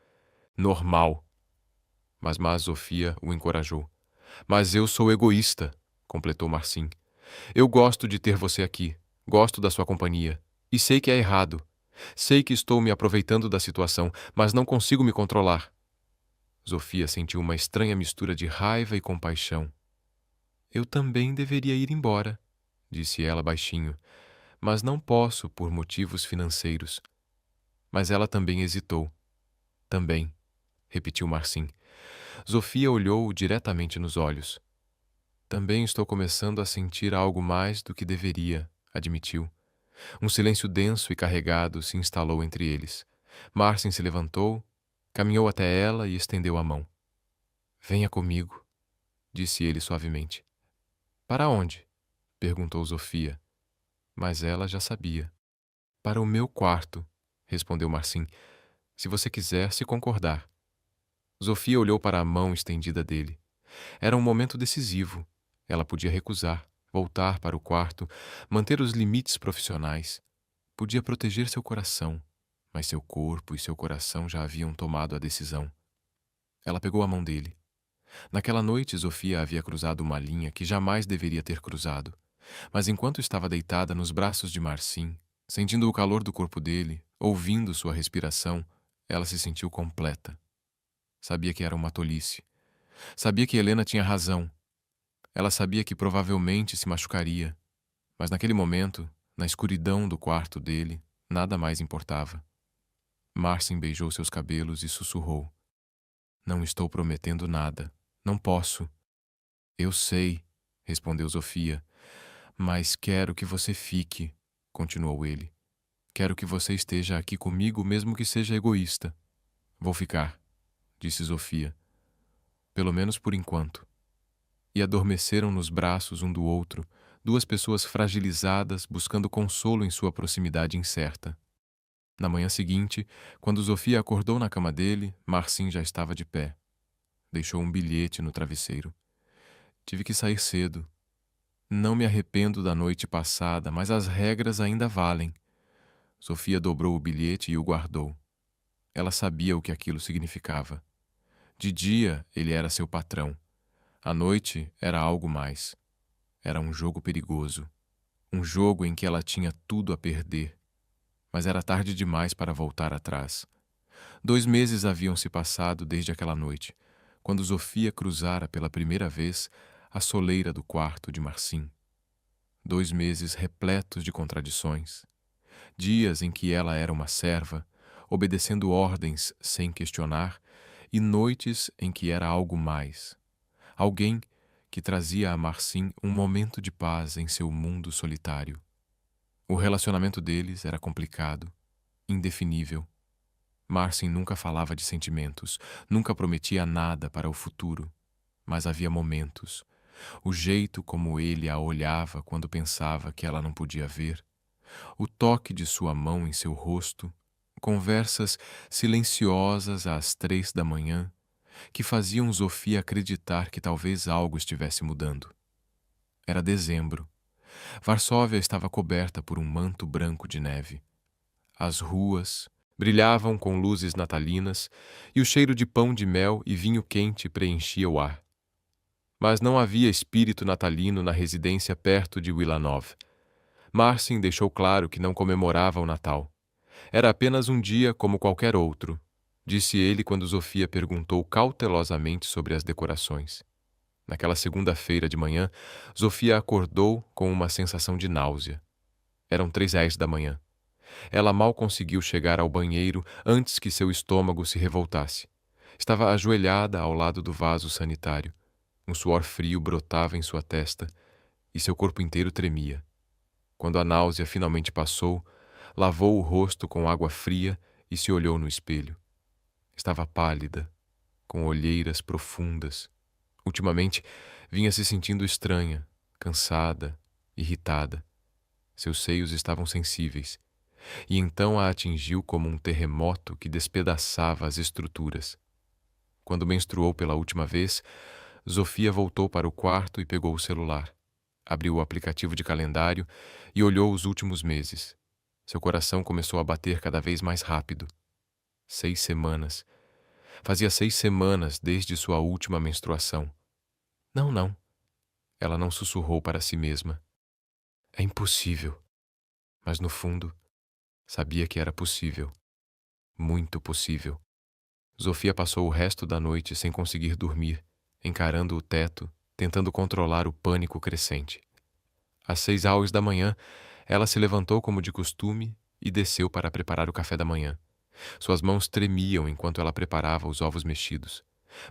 Normal. Mas Zofia o encorajou. Mas eu sou egoísta, completou Marcin. Eu gosto de ter você aqui, gosto da sua companhia, e sei que é errado. Sei que estou me aproveitando da situação, mas não consigo me controlar. Zofia sentiu uma estranha mistura de raiva e compaixão. Eu também deveria ir embora, disse ela baixinho, mas não posso por motivos financeiros. Mas ela também hesitou. Também, repetiu Marcin. Zofia olhou-o diretamente nos olhos. Também estou começando a sentir algo mais do que deveria, admitiu. Um silêncio denso e carregado se instalou entre eles. Marcin se levantou, caminhou até ela e estendeu a mão. Venha comigo, disse ele suavemente. Para onde? Perguntou Zofia. Mas ela já sabia. Para o meu quarto, respondeu Marcin, se você quiser, se concordar. Zofia olhou para a mão estendida dele. Era um momento decisivo. Ela podia recusar, voltar para o quarto, manter os limites profissionais. Podia proteger seu coração, mas seu corpo e seu coração já haviam tomado a decisão. Ela pegou a mão dele. Naquela noite, Zofia havia cruzado uma linha que jamais deveria ter cruzado. Mas enquanto estava deitada nos braços de Marcin, sentindo o calor do corpo dele, ouvindo sua respiração, ela se sentiu completa. Sabia que era uma tolice. Sabia que Helena tinha razão. Ela sabia que provavelmente se machucaria. Mas naquele momento, na escuridão do quarto dele, nada mais importava. Marcin beijou seus cabelos e sussurrou. Não estou prometendo nada. Não posso. Eu sei, respondeu Zofia. Mas quero que você fique, continuou ele. Quero que você esteja aqui comigo, mesmo que seja egoísta. Vou ficar, disse Zofia. pelo menos por enquanto. E adormeceram nos braços um do outro, duas pessoas fragilizadas buscando consolo em sua proximidade incerta. Na manhã seguinte, quando Zofia acordou na cama dele, Marcin já estava de pé. Deixou um bilhete no travesseiro. Tive que sair cedo. Não me arrependo da noite passada, mas as regras ainda valem. Sofia dobrou o bilhete e o guardou. Ela sabia o que aquilo significava. De dia, ele era seu patrão. À noite, era algo mais. Era um jogo perigoso. Um jogo em que ela tinha tudo a perder. Mas era tarde demais para voltar atrás. 2 meses haviam se passado desde aquela noite, quando Sofia cruzara pela primeira vez a soleira do quarto de Marcin. 2 meses repletos de contradições. Dias em que ela era uma serva, obedecendo ordens sem questionar, e noites em que era algo mais. Alguém que trazia a Marcin um momento de paz em seu mundo solitário. O relacionamento deles era complicado, indefinível. Marcin nunca falava de sentimentos, nunca prometia nada para o futuro, mas havia momentos. O jeito como ele a olhava quando pensava que ela não podia ver, o toque de sua mão em seu rosto, conversas silenciosas às 3 da manhã, que faziam Sofia acreditar que talvez algo estivesse mudando. Era dezembro. Varsóvia estava coberta por um manto branco de neve. As ruas brilhavam com luzes natalinas e o cheiro de pão de mel e vinho quente preenchia o ar. Mas não havia espírito natalino na residência perto de Wilanov. Marcin deixou claro que não comemorava o Natal. Era apenas um dia como qualquer outro, disse ele quando Sofia perguntou cautelosamente sobre as decorações. Naquela segunda-feira de manhã, Sofia acordou com uma sensação de náusea. Eram 3 da manhã. Ela mal conseguiu chegar ao banheiro antes que seu estômago se revoltasse. Estava ajoelhada ao lado do vaso sanitário. Um suor frio brotava em sua testa e seu corpo inteiro tremia. Quando a náusea finalmente passou, lavou o rosto com água fria e se olhou no espelho. Estava pálida, com olheiras profundas. Ultimamente, vinha se sentindo estranha, cansada, irritada. Seus seios estavam sensíveis. E então a atingiu como um terremoto que despedaçava as estruturas. Quando menstruou pela última vez, Sofia voltou para o quarto e pegou o celular. Abriu o aplicativo de calendário e olhou os últimos meses. Seu coração começou a bater cada vez mais rápido. 6 semanas. Fazia 6 semanas desde sua última menstruação. Não, não. Ela não sussurrou para si mesma. É impossível. Mas no fundo, sabia que era possível. Muito possível. Sofia passou o resto da noite sem conseguir dormir, encarando o teto, tentando controlar o pânico crescente. Às 6 da manhã, ela se levantou como de costume e desceu para preparar o café da manhã. Suas mãos tremiam enquanto ela preparava os ovos mexidos.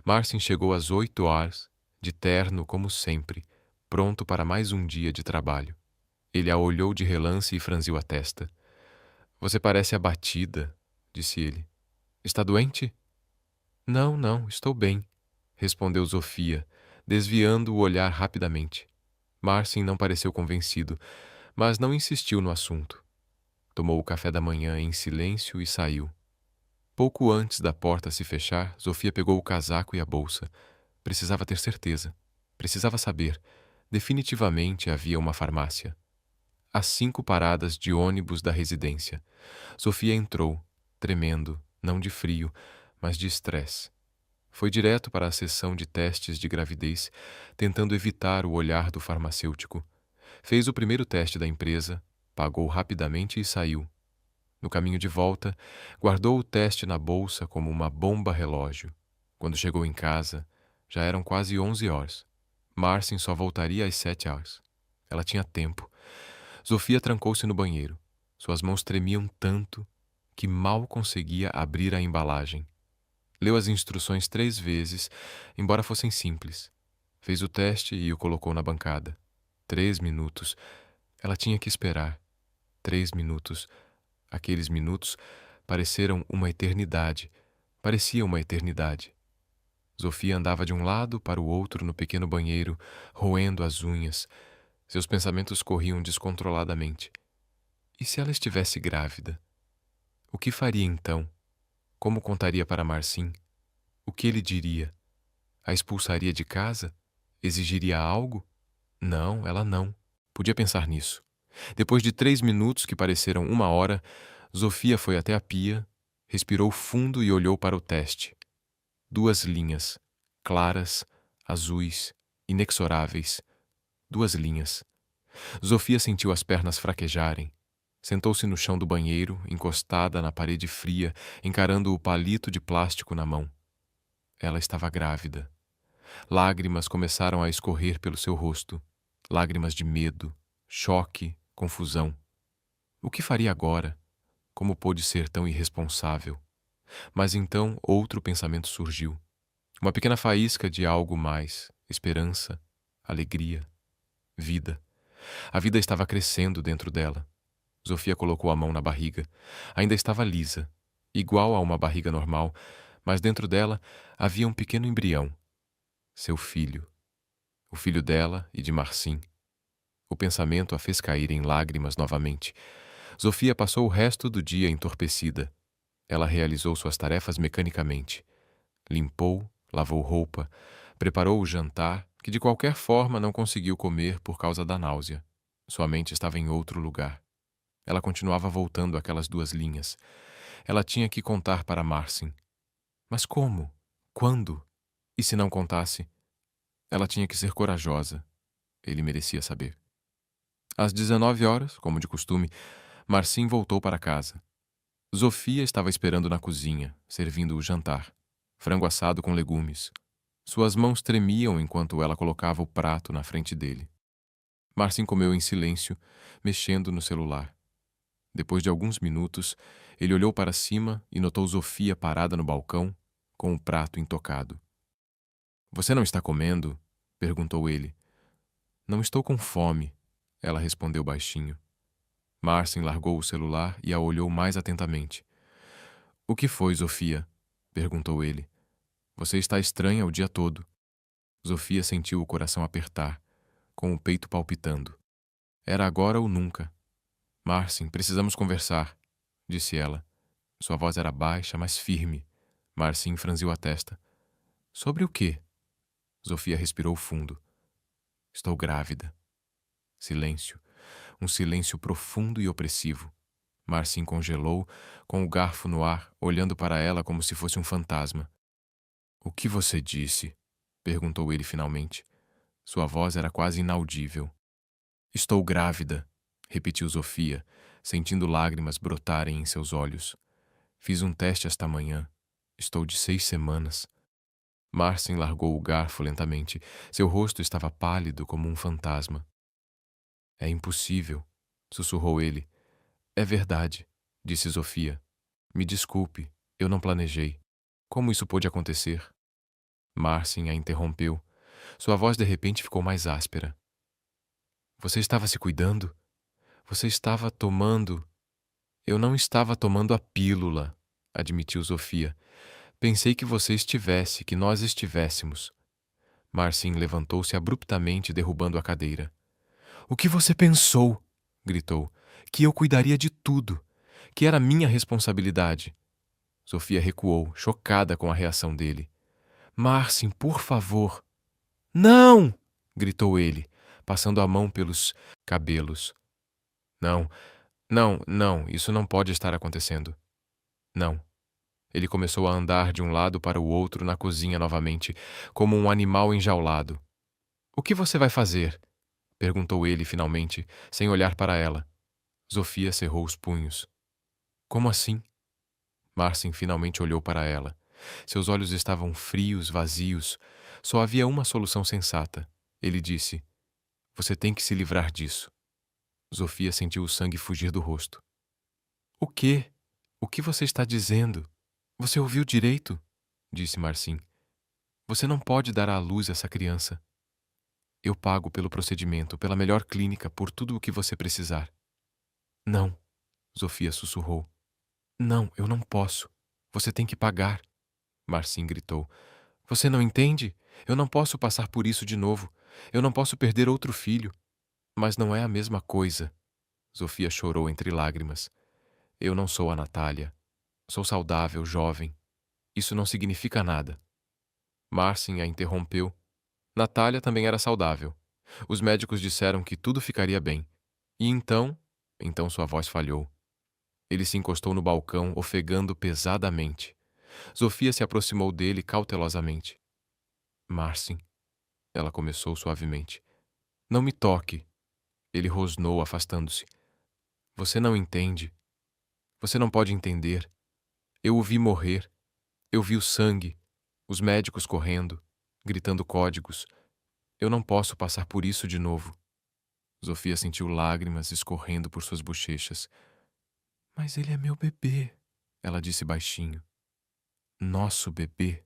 Marcin chegou às 8 horas, de terno como sempre, pronto para mais um dia de trabalho. Ele a olhou de relance e franziu a testa. Você parece abatida, disse ele. Está doente? Não, não, estou bem, respondeu Sofia, desviando o olhar rapidamente. Marcin não pareceu convencido, mas não insistiu no assunto. Tomou o café da manhã em silêncio e saiu. Pouco antes da porta se fechar, Sofia pegou o casaco e a bolsa. Precisava ter certeza. Precisava saber. Definitivamente havia uma farmácia. Às 5 paradas de ônibus da residência. Sofia entrou, tremendo, não de frio, mas de estresse. Foi direto para a sessão de testes de gravidez, tentando evitar o olhar do farmacêutico. Fez o primeiro teste da empresa, pagou rapidamente e saiu. No caminho de volta, guardou o teste na bolsa como uma bomba relógio. Quando chegou em casa, já eram quase 11 horas. Marcin só voltaria às 7 horas. Ela tinha tempo. Sofia trancou-se no banheiro. Suas mãos tremiam tanto que mal conseguia abrir a embalagem. Leu as instruções 3 vezes, embora fossem simples. Fez o teste e o colocou na bancada. 3 minutos. Ela tinha que esperar. 3 minutos. Aqueles minutos pareceram uma eternidade. Parecia uma eternidade. Zofia andava de um lado para o outro no pequeno banheiro, roendo as unhas. Seus pensamentos corriam descontroladamente. E se ela estivesse grávida? O que faria então? Como contaria para Marcin? O que ele diria? A expulsaria de casa? Exigiria algo? Não, ela não. Podia pensar nisso. Depois de 3 minutos que pareceram 1 hora, Zofia foi até a pia, respirou fundo e olhou para o teste. 2 linhas, claras, azuis, inexoráveis. 2 linhas. Zofia sentiu as pernas fraquejarem. Sentou-se no chão do banheiro, encostada na parede fria, encarando o palito de plástico na mão. Ela estava grávida. Lágrimas começaram a escorrer pelo seu rosto. Lágrimas de medo, choque, confusão. O que faria agora? Como pôde ser tão irresponsável? Mas então outro pensamento surgiu. Uma pequena faísca de algo mais: esperança, alegria, vida. A vida estava crescendo dentro dela. Zofia colocou a mão na barriga. Ainda estava lisa, igual a uma barriga normal, mas dentro dela havia um pequeno embrião. Seu filho. O filho dela e de Marcin. O pensamento a fez cair em lágrimas novamente. Zofia passou o resto do dia entorpecida. Ela realizou suas tarefas mecanicamente. Limpou, lavou roupa, preparou o jantar, que de qualquer forma não conseguiu comer por causa da náusea. Sua mente estava em outro lugar. Ela continuava voltando aquelas 2 linhas. Ela tinha que contar para Marcin. Mas como? Quando? E se não contasse? Ela tinha que ser corajosa. Ele merecia saber. Às 19 horas, como de costume, Marcin voltou para casa. Zofia estava esperando na cozinha, servindo o jantar. Frango assado com legumes. Suas mãos tremiam enquanto ela colocava o prato na frente dele. Marcin comeu em silêncio, mexendo no celular. Depois de alguns minutos, ele olhou para cima e notou Zofia parada no balcão, com o prato intocado. "Você não está comendo?" perguntou ele. "Não estou com fome", ela respondeu baixinho. Marcin largou o celular e a olhou mais atentamente. "O que foi, Zofia?" perguntou ele. "Você está estranha o dia todo." Zofia sentiu o coração apertar, com o peito palpitando. Era agora ou nunca. "Marcin, precisamos conversar", disse ela. Sua voz era baixa, mas firme. Marcin franziu a testa. "Sobre o quê?" Zofia respirou fundo. "Estou grávida." Silêncio. Um silêncio profundo e opressivo. Marcin congelou, com o garfo no ar, olhando para ela como se fosse um fantasma. "O que você disse?" perguntou ele finalmente. Sua voz era quase inaudível. "Estou grávida", repetiu Zofia, sentindo lágrimas brotarem em seus olhos. "Fiz um teste esta manhã. Estou de 6 semanas." Marcin largou o garfo lentamente. Seu rosto estava pálido como um fantasma. "É impossível", sussurrou ele. "É verdade", disse Zofia. "Me desculpe, eu não planejei. Como isso pôde acontecer?" Marcin a interrompeu. Sua voz de repente ficou mais áspera. "Você estava se cuidando? Você estava tomando..." "Eu não estava tomando a pílula", admitiu Zofia. "Pensei que você estivesse, que nós estivéssemos." Marcin levantou-se abruptamente, derrubando a cadeira. "O que você pensou?" gritou. "Que eu cuidaria de tudo. Que era minha responsabilidade." Sofia recuou, chocada com a reação dele. "Marcin, por favor." "Não!" gritou ele, passando a mão pelos cabelos. "Não, não, não, isso não pode estar acontecendo." "Não." Ele começou a andar de um lado para o outro na cozinha novamente, como um animal enjaulado. "O que você vai fazer?" perguntou ele finalmente, sem olhar para ela. Zofia cerrou os punhos. "Como assim?" Marcin finalmente olhou para ela. Seus olhos estavam frios, vazios. Só havia uma solução sensata. Ele disse: "Você tem que se livrar disso." Zofia sentiu o sangue fugir do rosto. "O quê? O que você está dizendo?" "Você ouviu direito?" disse Marcin. "Você não pode dar à luz essa criança. Eu pago pelo procedimento, pela melhor clínica, por tudo o que você precisar." "Não", Zofia sussurrou. "Não, eu não posso. Você tem que pagar." Marcin gritou. Você não entende? Eu não posso passar por isso de novo. Eu não posso perder outro filho. Mas não é a mesma coisa. Zofia chorou entre lágrimas. Eu não sou a Natália. Sou saudável, jovem. Isso não significa nada. Marcin a interrompeu. Natália também era saudável. Os médicos disseram que tudo ficaria bem. E então sua voz falhou. Ele se encostou no balcão, ofegando pesadamente. Zofia se aproximou dele cautelosamente. Marcin, ela começou suavemente. Não me toque. Ele rosnou, afastando-se. Você não entende. Você não pode entender. Eu o vi morrer. Eu vi o sangue, os médicos correndo, gritando códigos. Eu não posso passar por isso de novo. Zofia sentiu lágrimas escorrendo por suas bochechas. Mas ele é meu bebê, ela disse baixinho. Nosso bebê.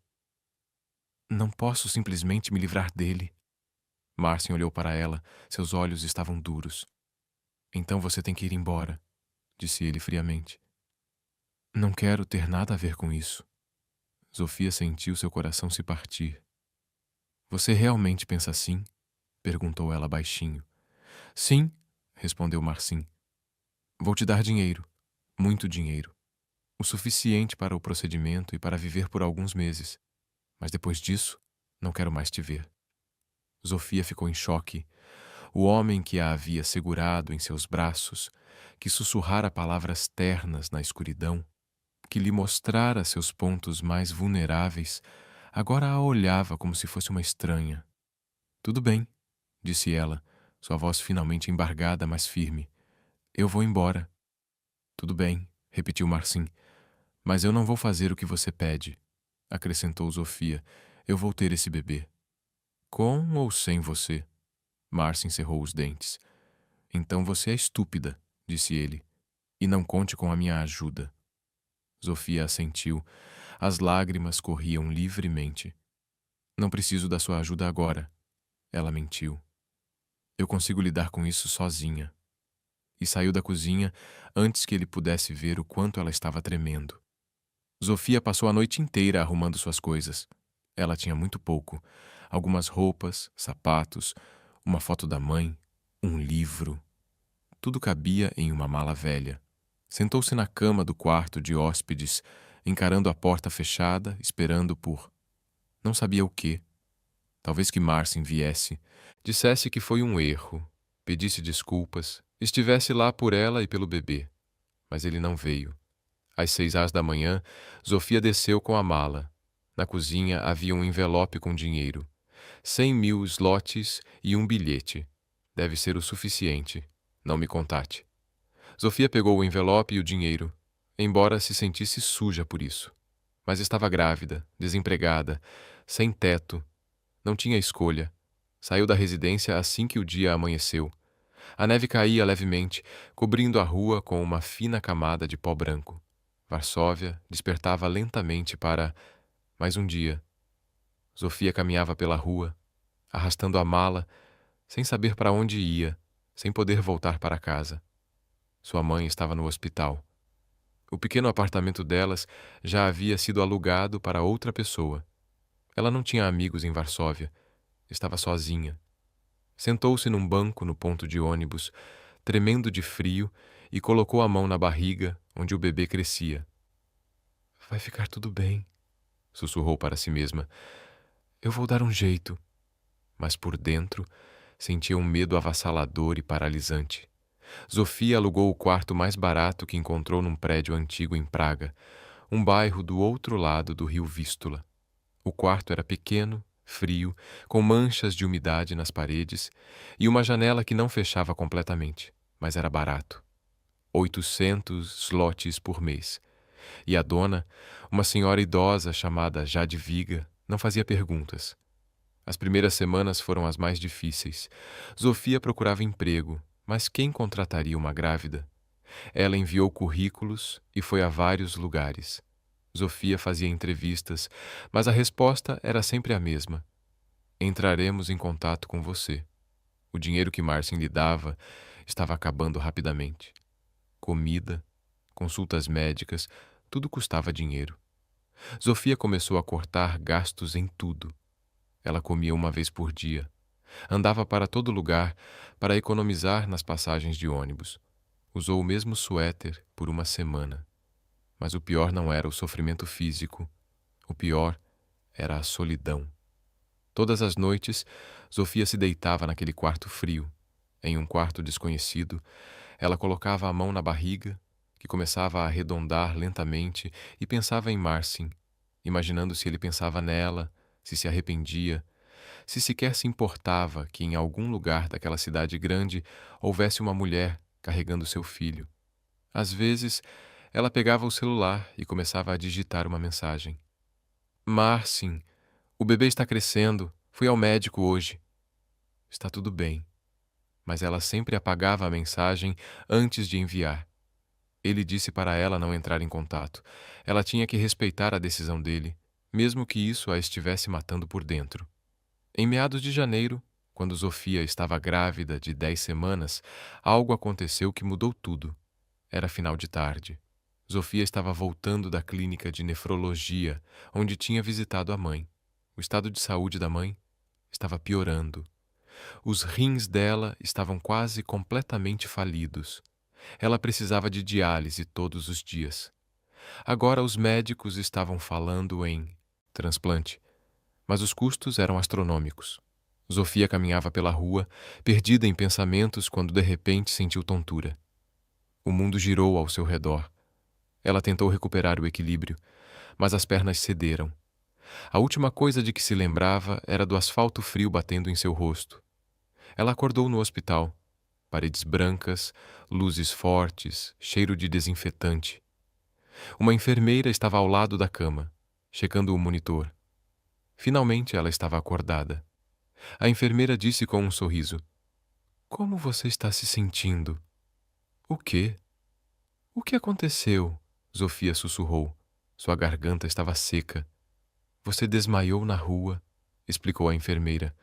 Não posso simplesmente me livrar dele. Marcin olhou para ela, seus olhos estavam duros. Então você tem que ir embora, disse ele friamente. Não quero ter nada a ver com isso. Zofia sentiu seu coração se partir. Você realmente pensa assim? Perguntou ela baixinho. Sim, respondeu Marcin. Vou te dar dinheiro, muito dinheiro. O suficiente para o procedimento e para viver por alguns meses. Mas depois disso, não quero mais te ver. Zofia ficou em choque. O homem que a havia segurado em seus braços, que sussurrara palavras ternas na escuridão, que lhe mostrara seus pontos mais vulneráveis, agora a olhava como se fosse uma estranha. Tudo bem, disse ela, sua voz finalmente embargada, mas firme. Eu vou embora. Tudo bem, repetiu Marcin. Mas eu não vou fazer o que você pede, acrescentou Zofia. Eu vou ter esse bebê. Com ou sem você? Marcin cerrou os dentes. Então você é estúpida, disse ele. E não conte com a minha ajuda. Zofia assentiu. As lágrimas corriam livremente. Não preciso da sua ajuda agora. Ela mentiu. Eu consigo lidar com isso sozinha. E saiu da cozinha antes que ele pudesse ver o quanto ela estava tremendo. Zofia passou a noite inteira arrumando suas coisas. Ela tinha muito pouco. Algumas roupas, sapatos, uma foto da mãe, um livro. Tudo cabia em uma mala velha. Sentou-se na cama do quarto de hóspedes, encarando a porta fechada, esperando por... Não sabia o quê. Talvez que Marcin viesse, dissesse que foi um erro, pedisse desculpas, estivesse lá por ela e pelo bebê. Mas ele não veio. Às 6 horas da manhã, Zofia desceu com a mala. Na cozinha havia um envelope com dinheiro. 100.000 zlotys e um bilhete. Deve ser o suficiente. Não me contate. Zofia pegou o envelope e o dinheiro, embora se sentisse suja por isso. Mas estava grávida, desempregada, sem teto. Não tinha escolha. Saiu da residência assim que o dia amanheceu. A neve caía levemente, cobrindo a rua com uma fina camada de pó branco. Varsóvia despertava lentamente para mais um dia. Zofia caminhava pela rua, arrastando a mala, sem saber para onde ia, sem poder voltar para casa. Sua mãe estava no hospital. O pequeno apartamento delas já havia sido alugado para outra pessoa. Ela não tinha amigos em Varsóvia. Estava sozinha. Sentou-se num banco no ponto de ônibus, tremendo de frio, e colocou a mão na barriga, onde o bebê crescia. Vai ficar tudo bem, sussurrou para si mesma. Eu vou dar um jeito. Mas por dentro sentia um medo avassalador e paralisante. Zofia alugou o quarto mais barato que encontrou num prédio antigo em Praga, um bairro do outro lado do rio Vístula. O quarto era pequeno, frio, com manchas de umidade nas paredes e uma janela que não fechava completamente, mas era barato. 800 zlotys por mês. E a dona, uma senhora idosa chamada Jadwiga, não fazia perguntas. As primeiras semanas foram as mais difíceis. Zofia procurava emprego, mas quem contrataria uma grávida? Ela enviou currículos e foi a vários lugares. Zofia fazia entrevistas, mas a resposta era sempre a mesma. Entraremos em contato com você. O dinheiro que Marcin lhe dava estava acabando rapidamente. Comida, consultas médicas, tudo custava dinheiro. Zofia começou a cortar gastos em tudo. Ela comia uma vez por dia. Andava para todo lugar para economizar nas passagens de ônibus. Usou o mesmo suéter por uma semana. Mas o pior não era o sofrimento físico. O pior era a solidão. Todas as noites, Zofia se deitava naquele quarto frio. Em um quarto desconhecido, ela colocava a mão na barriga, que começava a arredondar lentamente, e pensava em Marcin, imaginando se ele pensava nela, se arrependia, se sequer se importava que em algum lugar daquela cidade grande houvesse uma mulher carregando seu filho. Às vezes, ela pegava o celular e começava a digitar uma mensagem. Marcin, o bebê está crescendo. Fui ao médico hoje. Está tudo bem. Mas ela sempre apagava a mensagem antes de enviar. Ele disse para ela não entrar em contato. Ela tinha que respeitar a decisão dele, mesmo que isso a estivesse matando por dentro. Em meados de janeiro, quando Zofia estava grávida de 10 semanas, algo aconteceu que mudou tudo. Era final de tarde. Zofia estava voltando da clínica de nefrologia, onde tinha visitado a mãe. O estado de saúde da mãe estava piorando. Os rins dela estavam quase completamente falidos. Ela precisava de diálise todos os dias. Agora os médicos estavam falando em transplante, mas os custos eram astronômicos. Zofia caminhava pela rua, perdida em pensamentos, quando de repente sentiu tontura. O mundo girou ao seu redor. Ela tentou recuperar o equilíbrio, mas as pernas cederam. A última coisa de que se lembrava era do asfalto frio batendo em seu rosto. Ela acordou no hospital. Paredes brancas, luzes fortes, cheiro de desinfetante. Uma enfermeira estava ao lado da cama, checando o monitor. Finalmente ela estava acordada. A enfermeira disse com um sorriso: Como você está se sentindo? O quê? O que aconteceu? Zofia sussurrou. Sua garganta estava seca. Você desmaiou na rua, explicou a enfermeira.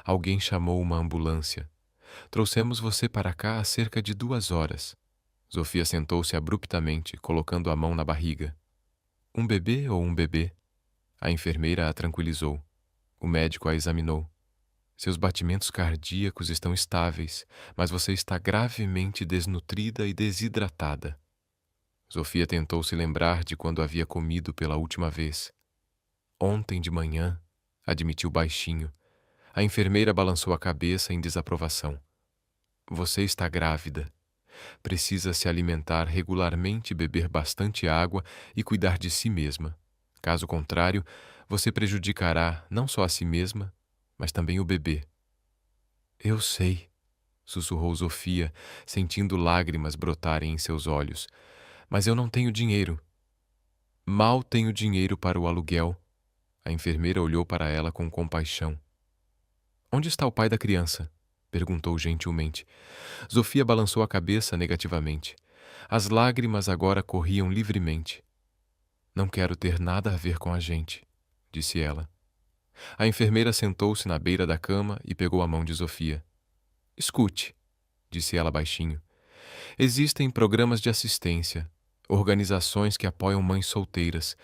Alguém chamou uma ambulância. Trouxemos você para cá há cerca de 2 horas. Zofia sentou-se abruptamente, colocando a mão na barriga. Um bebê ou um bebê? A enfermeira a tranquilizou. O médico a examinou. Seus batimentos cardíacos estão estáveis, mas você está gravemente desnutrida e desidratada. Zofia tentou se lembrar de quando havia comido pela última vez. Ontem de manhã, admitiu baixinho. A enfermeira balançou a cabeça em desaprovação. Você está grávida. Precisa se alimentar regularmente, beber bastante água e cuidar de si mesma. Caso contrário, você prejudicará não só a si mesma, mas também o bebê. Eu sei, sussurrou Zofia, sentindo lágrimas brotarem em seus olhos. Mas eu não tenho dinheiro. Mal tenho dinheiro para o aluguel. A enfermeira olhou para ela com compaixão. Onde está o pai da criança? Perguntou gentilmente. Zofia balançou a cabeça negativamente. As lágrimas agora corriam livremente. Não quero ter nada a ver com a gente, disse ela. A enfermeira sentou-se na beira da cama e pegou a mão de Zofia. Escute, disse ela baixinho. Existem programas de assistência, organizações que apoiam mães solteiras.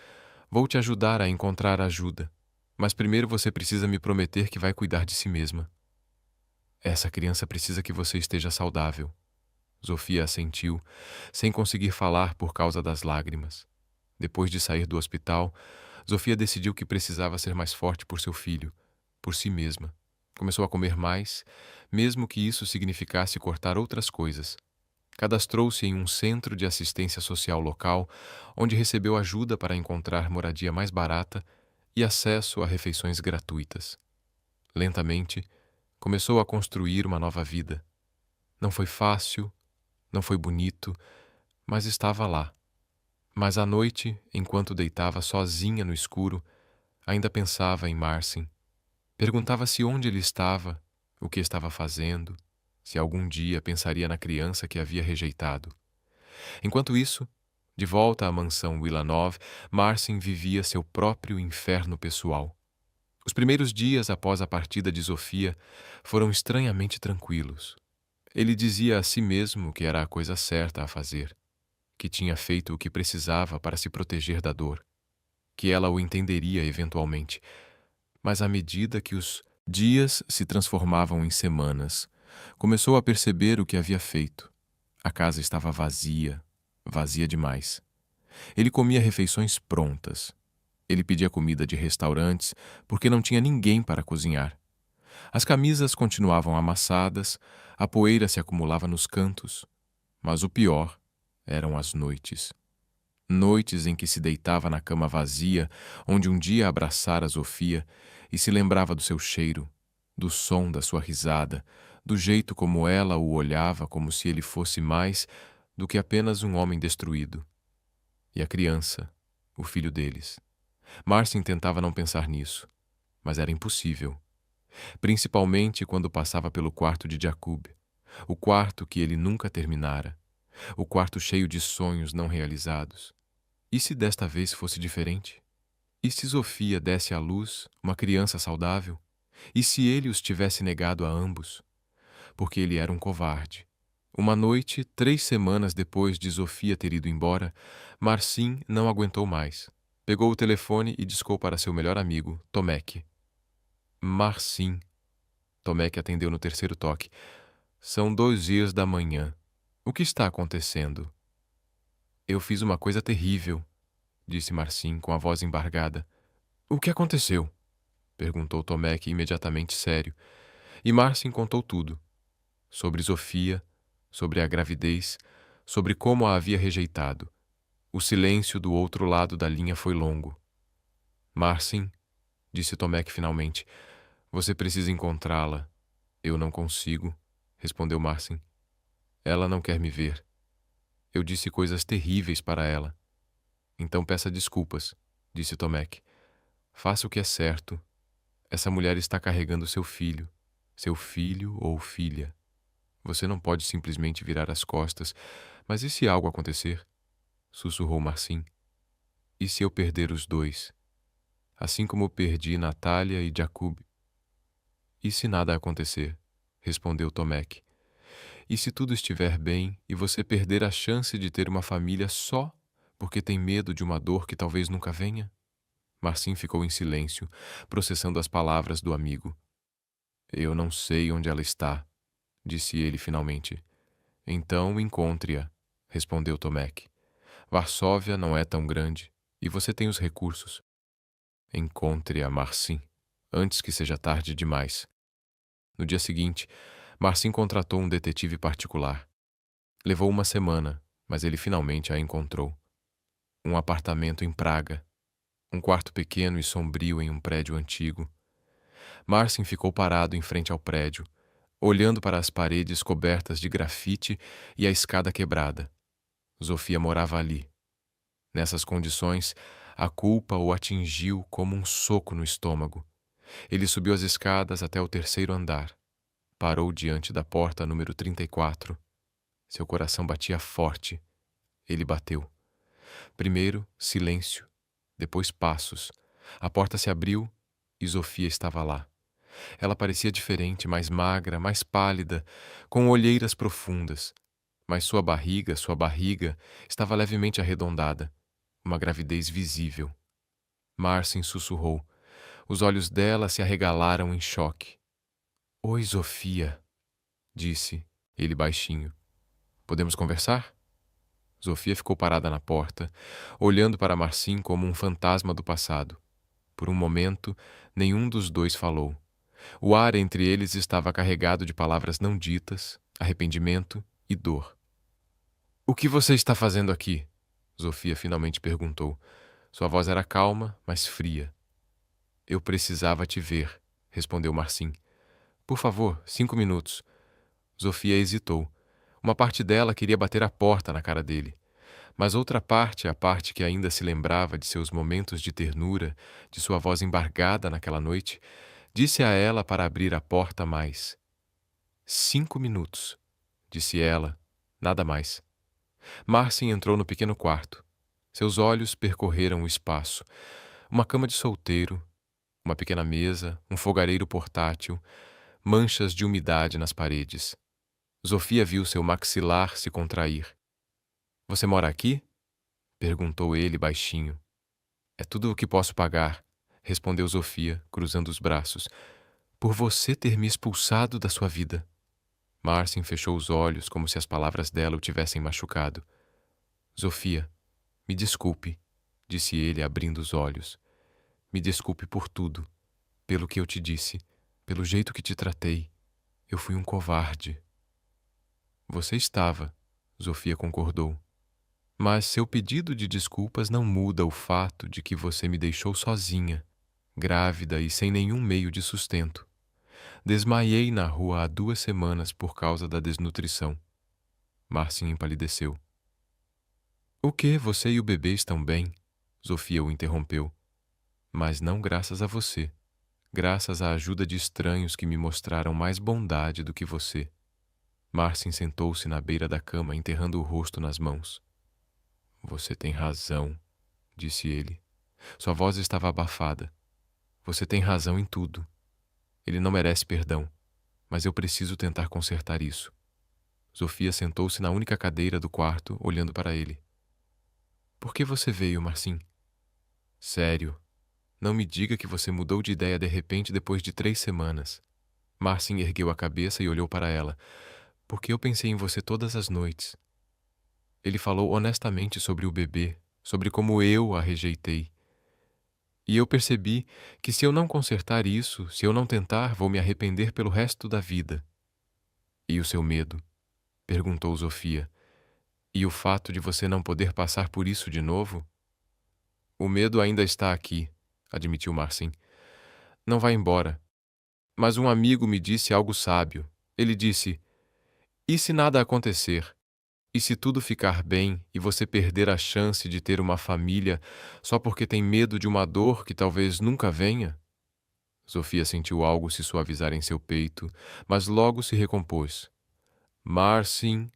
Vou te ajudar a encontrar ajuda, mas primeiro você precisa me prometer que vai cuidar de si mesma. Essa criança precisa que você esteja saudável. Zofia assentiu, sem conseguir falar por causa das lágrimas. Depois de sair do hospital, Zofia decidiu que precisava ser mais forte por seu filho, por si mesma. Começou a comer mais, mesmo que isso significasse cortar outras coisas. Cadastrou-se em um centro de assistência social local, onde recebeu ajuda para encontrar moradia mais barata e acesso a refeições gratuitas. Lentamente, começou a construir uma nova vida. Não foi fácil, não foi bonito, mas estava lá. Mas à noite, enquanto deitava sozinha no escuro, ainda pensava em Marcin. Perguntava-se onde ele estava, o que estava fazendo, se algum dia pensaria na criança que havia rejeitado. Enquanto isso, de volta à mansão Wilanov, Marcin vivia seu próprio inferno pessoal. Os primeiros dias após a partida de Zofia foram estranhamente tranquilos. Ele dizia a si mesmo que era a coisa certa a fazer, que tinha feito o que precisava para se proteger da dor, que ela o entenderia eventualmente. Mas à medida que os dias se transformavam em semanas, começou a perceber o que havia feito. A casa estava vazia, vazia demais. Ele comia refeições prontas. Ele pedia comida de restaurantes porque não tinha ninguém para cozinhar. As camisas continuavam amassadas, a poeira se acumulava nos cantos. Mas o pior eram as noites. Noites em que se deitava na cama vazia, onde um dia abraçara Zofia, e se lembrava do seu cheiro, do som da sua risada, do jeito como ela o olhava como se ele fosse mais do que apenas um homem destruído. E a criança, o filho deles. Marcin tentava não pensar nisso, mas era impossível. Principalmente quando passava pelo quarto de Jakub, o quarto que ele nunca terminara, o quarto cheio de sonhos não realizados. E se desta vez fosse diferente? E se Zofia desse à luz uma criança saudável? E se ele os tivesse negado a ambos? Porque ele era um covarde. Uma noite, 3 semanas depois de Zofia ter ido embora, Marcin não aguentou mais. Pegou o telefone e discou para seu melhor amigo, Tomek. Marcin. Tomek atendeu no terceiro toque. São 2 dias da manhã. O que está acontecendo? Eu fiz uma coisa terrível, disse Marcin com a voz embargada. O que aconteceu? Perguntou Tomek imediatamente sério. E Marcin contou tudo. Sobre Zofia, sobre a gravidez, sobre como a havia rejeitado. O silêncio do outro lado da linha foi longo. Marcin, disse Tomek finalmente, você precisa encontrá-la. Eu não consigo, respondeu Marcin. Ela não quer me ver. Eu disse coisas terríveis para ela. Então peça desculpas, disse Tomek. Faça o que é certo. Essa mulher está carregando seu filho ou filha. Você não pode simplesmente virar as costas. Mas e se algo acontecer? Sussurrou Marcin. E se eu perder os dois? Assim como perdi Natália e Jakub. E se nada acontecer? Respondeu Tomek. E se tudo estiver bem e você perder a chance de ter uma família só porque tem medo de uma dor que talvez nunca venha? Marcin ficou em silêncio, processando as palavras do amigo. Eu não sei onde ela está, disse ele finalmente. Então encontre-a, respondeu Tomek. Varsóvia não é tão grande e você tem os recursos. Encontre-a, Marcin, antes que seja tarde demais. No dia seguinte, Marcin contratou um detetive particular. Levou uma semana, mas ele finalmente a encontrou. Um apartamento em Praga. Um quarto pequeno e sombrio em um prédio antigo. Marcin ficou parado em frente ao prédio, olhando para as paredes cobertas de grafite e a escada quebrada. Zofia morava ali. Nessas condições, a culpa o atingiu como um soco no estômago. Ele subiu as escadas até o terceiro andar. Parou diante da porta número 34. Seu coração batia forte. Ele bateu. Primeiro, silêncio. Depois, passos. A porta se abriu e Zofia estava lá. Ela parecia diferente, mais magra, mais pálida, com olheiras profundas. Mas sua barriga, estava levemente arredondada. Uma gravidez visível. Marcin sussurrou. Os olhos dela se arregalaram em choque. Oi, Zofia, disse ele baixinho. Podemos conversar? Zofia ficou parada na porta, olhando para Marcin como um fantasma do passado. Por um momento, nenhum dos dois falou. O ar entre eles estava carregado de palavras não ditas, arrependimento e dor. O que você está fazendo aqui? Zofia finalmente perguntou. Sua voz era calma, mas fria. Eu precisava te ver, respondeu Marcin. Por favor, 5 minutos. Zofia hesitou. Uma parte dela queria bater a porta na cara dele. Mas outra parte, a parte que ainda se lembrava de seus momentos de ternura, de sua voz embargada naquela noite, disse a ela para abrir a porta mais. 5 minutos, disse ela, nada mais. Marcin entrou no pequeno quarto. Seus olhos percorreram o espaço. Uma cama de solteiro, uma pequena mesa, um fogareiro portátil, manchas de umidade nas paredes. Zofia viu seu maxilar se contrair. Você mora aqui? Perguntou ele baixinho. É tudo o que posso pagar, respondeu Zofia, cruzando os braços, por você ter me expulsado da sua vida. Marcin fechou os olhos como se as palavras dela o tivessem machucado. Zofia, me desculpe, disse ele, abrindo os olhos. Me desculpe por tudo, pelo que eu te disse, pelo jeito que te tratei. Eu fui um covarde. Você estava, Zofia concordou. Mas seu pedido de desculpas não muda o fato de que você me deixou sozinha, grávida e sem nenhum meio de sustento. Desmaiei na rua há 2 semanas por causa da desnutrição. Marcin empalideceu. O que? Você e o bebê estão bem? Zofia o interrompeu. Mas não graças a você. Graças à ajuda de estranhos que me mostraram mais bondade do que você. Marcin sentou-se na beira da cama, enterrando o rosto nas mãos. Você tem razão, disse ele. Sua voz estava abafada. Você tem razão em tudo. Ele não merece perdão, mas eu preciso tentar consertar isso. Zofia sentou-se na única cadeira do quarto, olhando para ele. Por que você veio, Marcin? Sério. Não me diga que você mudou de ideia de repente depois de 3 semanas. Marcin ergueu a cabeça e olhou para ela. Porque eu pensei em você todas as noites. Ele falou honestamente sobre o bebê, sobre como eu a rejeitei. E eu percebi que se eu não consertar isso, se eu não tentar, vou me arrepender pelo resto da vida. E o seu medo? Perguntou Zofia. E o fato de você não poder passar por isso de novo? O medo ainda está aqui, admitiu Marcin. Não vai embora. Mas um amigo me disse algo sábio. Ele disse: e se nada acontecer? E se tudo ficar bem e você perder a chance de ter uma família só porque tem medo de uma dor que talvez nunca venha? Zofia sentiu algo se suavizar em seu peito, mas logo se recompôs. Marcin,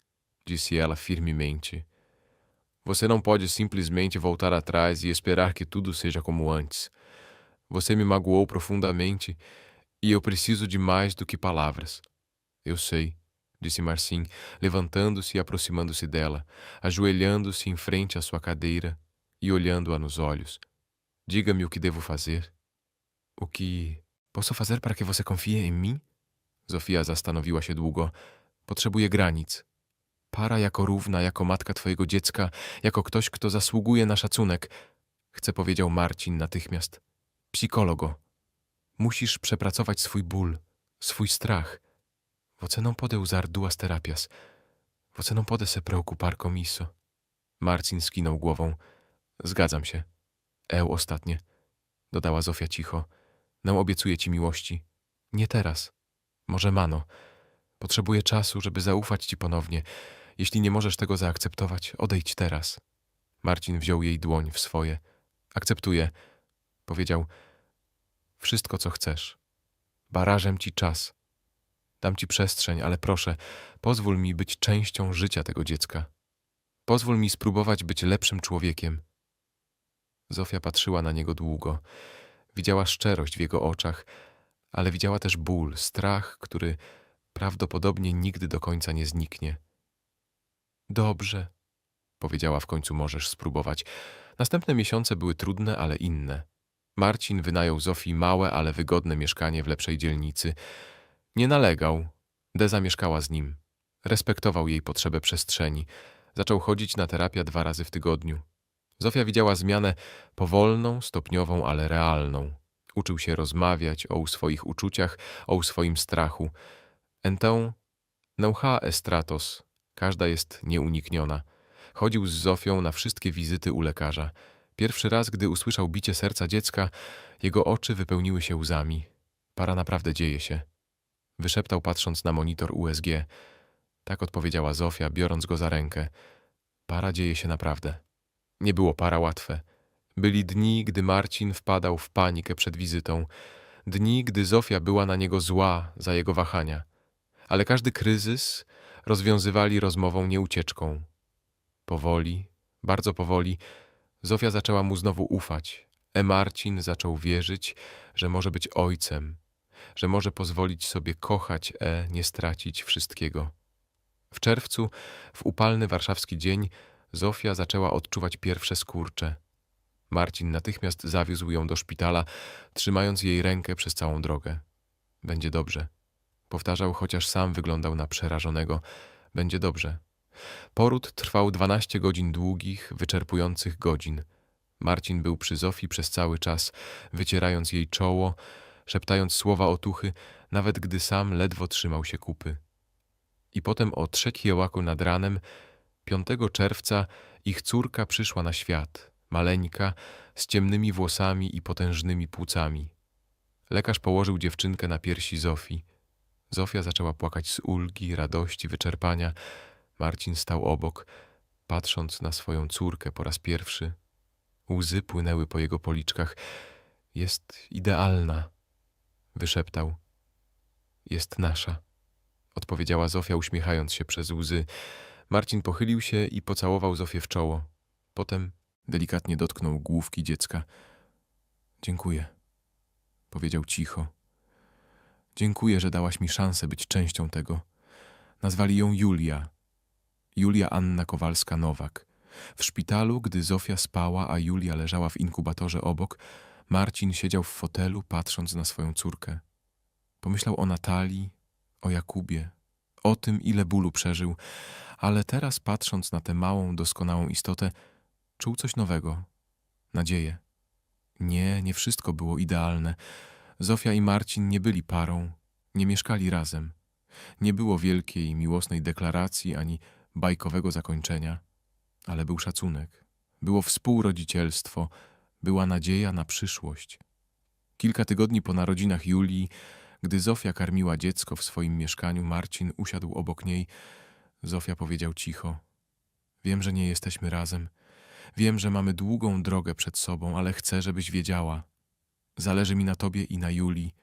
disse ela firmemente, você não pode simplesmente voltar atrás e esperar que tudo seja como antes. Você me magoou profundamente e eu preciso de mais do que palavras. Eu sei, disse Marcin, levantando-se e aproximando-se dela, ajoelhando-se em frente à sua cadeira e olhando-a nos olhos. Diga-me o que devo fazer. O que posso fazer para que você confie em mim? Zofia zastanowiła się długo. Potrzebuję granic. Para jako równa, jako matka twojego dziecka, jako ktoś, kto zasługuje na szacunek. Chcę, powiedział Marcin natychmiast. Psikologo. Musisz przepracować swój ból, swój strach. Você não pode usar duas terapias. Você não pode se preocupar com isso. Marcin skinął głową. Zgadzam się. Ostatnie. Dodała Zofia cicho. Não obiecuję ci miłości. Nie teraz. Może mano. Potrzebuję czasu, żeby zaufać ci ponownie. Jeśli nie możesz tego zaakceptować, odejdź teraz. Marcin wziął jej dłoń w swoje. Akceptuję. Powiedział. Wszystko, co chcesz. Barażem ci czas. Dam ci przestrzeń, ale proszę, pozwól mi być częścią życia tego dziecka. Pozwól mi spróbować być lepszym człowiekiem. Zofia patrzyła na niego długo. Widziała szczerość w jego oczach, ale widziała też ból, strach, który prawdopodobnie nigdy do końca nie zniknie. Dobrze, powiedziała w końcu, możesz spróbować. Następne miesiące były trudne, ale inne. Marcin wynajął Zofii małe, ale wygodne mieszkanie w lepszej dzielnicy. Nie nalegał. Deza mieszkała z nim. Respektował jej potrzebę przestrzeni. Zaczął chodzić na terapię 2 razy w tygodniu. Zofia widziała zmianę powolną, stopniową, ale realną. Uczył się rozmawiać o swoich uczuciach, o swoim strachu. Então, não há estratos. Każda jest nieunikniona. Chodził z Zofią na wszystkie wizyty u lekarza. Pierwszy raz, gdy usłyszał bicie serca dziecka, jego oczy wypełniły się łzami. Para naprawdę dzieje się. Wyszeptał, patrząc na monitor USG. Tak odpowiedziała Zofia, biorąc go za rękę. Para dzieje się naprawdę. Nie było para łatwe. Byli dni, gdy Marcin wpadał w panikę przed wizytą. Dni, gdy Zofia była na niego zła za jego wahania. Ale każdy kryzys rozwiązywali rozmową, nie ucieczką. Powoli, bardzo powoli, Zofia zaczęła mu znowu ufać. Marcin zaczął wierzyć, że może być ojcem, że może pozwolić sobie kochać nie stracić wszystkiego. W czerwcu, w upalny warszawski dzień, Zofia zaczęła odczuwać pierwsze skurcze. Marcin natychmiast zawiózł ją do szpitala, trzymając jej rękę przez całą drogę. Będzie dobrze. Powtarzał, chociaż sam wyglądał na przerażonego. Będzie dobrze. Poród trwał 12 godzin długich, wyczerpujących godzin. Marcin był przy Zofii przez cały czas, wycierając jej czoło, szeptając słowa otuchy, nawet gdy sam ledwo trzymał się kupy. I potem o 3 kiełaku nad ranem, 5 czerwca, ich córka przyszła na świat, maleńka, z ciemnymi włosami i potężnymi płucami. Lekarz położył dziewczynkę na piersi Zofii. Zofia zaczęła płakać z ulgi, radości, wyczerpania. Marcin stał obok, patrząc na swoją córkę po raz pierwszy. Łzy płynęły po jego policzkach. Jest idealna, wyszeptał. Jest nasza, odpowiedziała Zofia, uśmiechając się przez łzy. Marcin pochylił się i pocałował Zofię w czoło. Potem delikatnie dotknął główki dziecka. Dziękuję, powiedział cicho. Dziękuję, że dałaś mi szansę być częścią tego. Nazwali ją Julia. Julia Anna Kowalska-Nowak. W szpitalu, gdy Zofia spała, a Julia leżała w inkubatorze obok, Marcin siedział w fotelu, patrząc na swoją córkę. Pomyślał o Natalii, o Jakubie, o tym, ile bólu przeżył, ale teraz, patrząc na tę małą, doskonałą istotę, czuł coś nowego, nadzieję. Nie wszystko było idealne. Zofia i Marcin nie byli parą, nie mieszkali razem. Nie było wielkiej, miłosnej deklaracji ani bajkowego zakończenia, ale był szacunek, było współrodzicielstwo, była nadzieja na przyszłość. Kilka tygodni po narodzinach Julii, gdy Zofia karmiła dziecko w swoim mieszkaniu, Marcin usiadł obok niej. Zofia powiedział cicho: wiem, że nie jesteśmy razem. Wiem, że mamy długą drogę przed sobą, ale chcę, żebyś wiedziała. Zależy mi na tobie i na Julii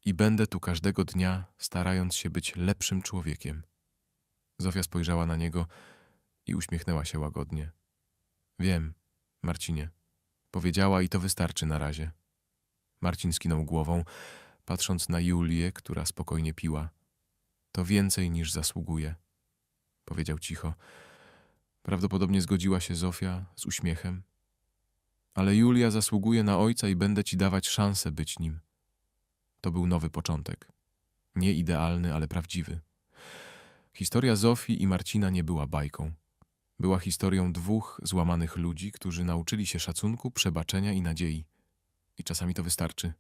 i będę tu każdego dnia, starając się być lepszym człowiekiem. Zofia spojrzała na niego i uśmiechnęła się łagodnie. Wiem, Marcinie, powiedziała, i to wystarczy na razie. Marcin skinął głową, patrząc na Julię, która spokojnie piła. To więcej niż zasługuje, powiedział cicho. Prawdopodobnie zgodziła się Zofia z uśmiechem. Ale Julia zasługuje na ojca i będę ci dawać szansę być nim. To był nowy początek. Nie idealny, ale prawdziwy. Historia Zofii i Marcina nie była bajką. Była historią dwóch złamanych ludzi, którzy nauczyli się szacunku, przebaczenia i nadziei. I czasami to wystarczy.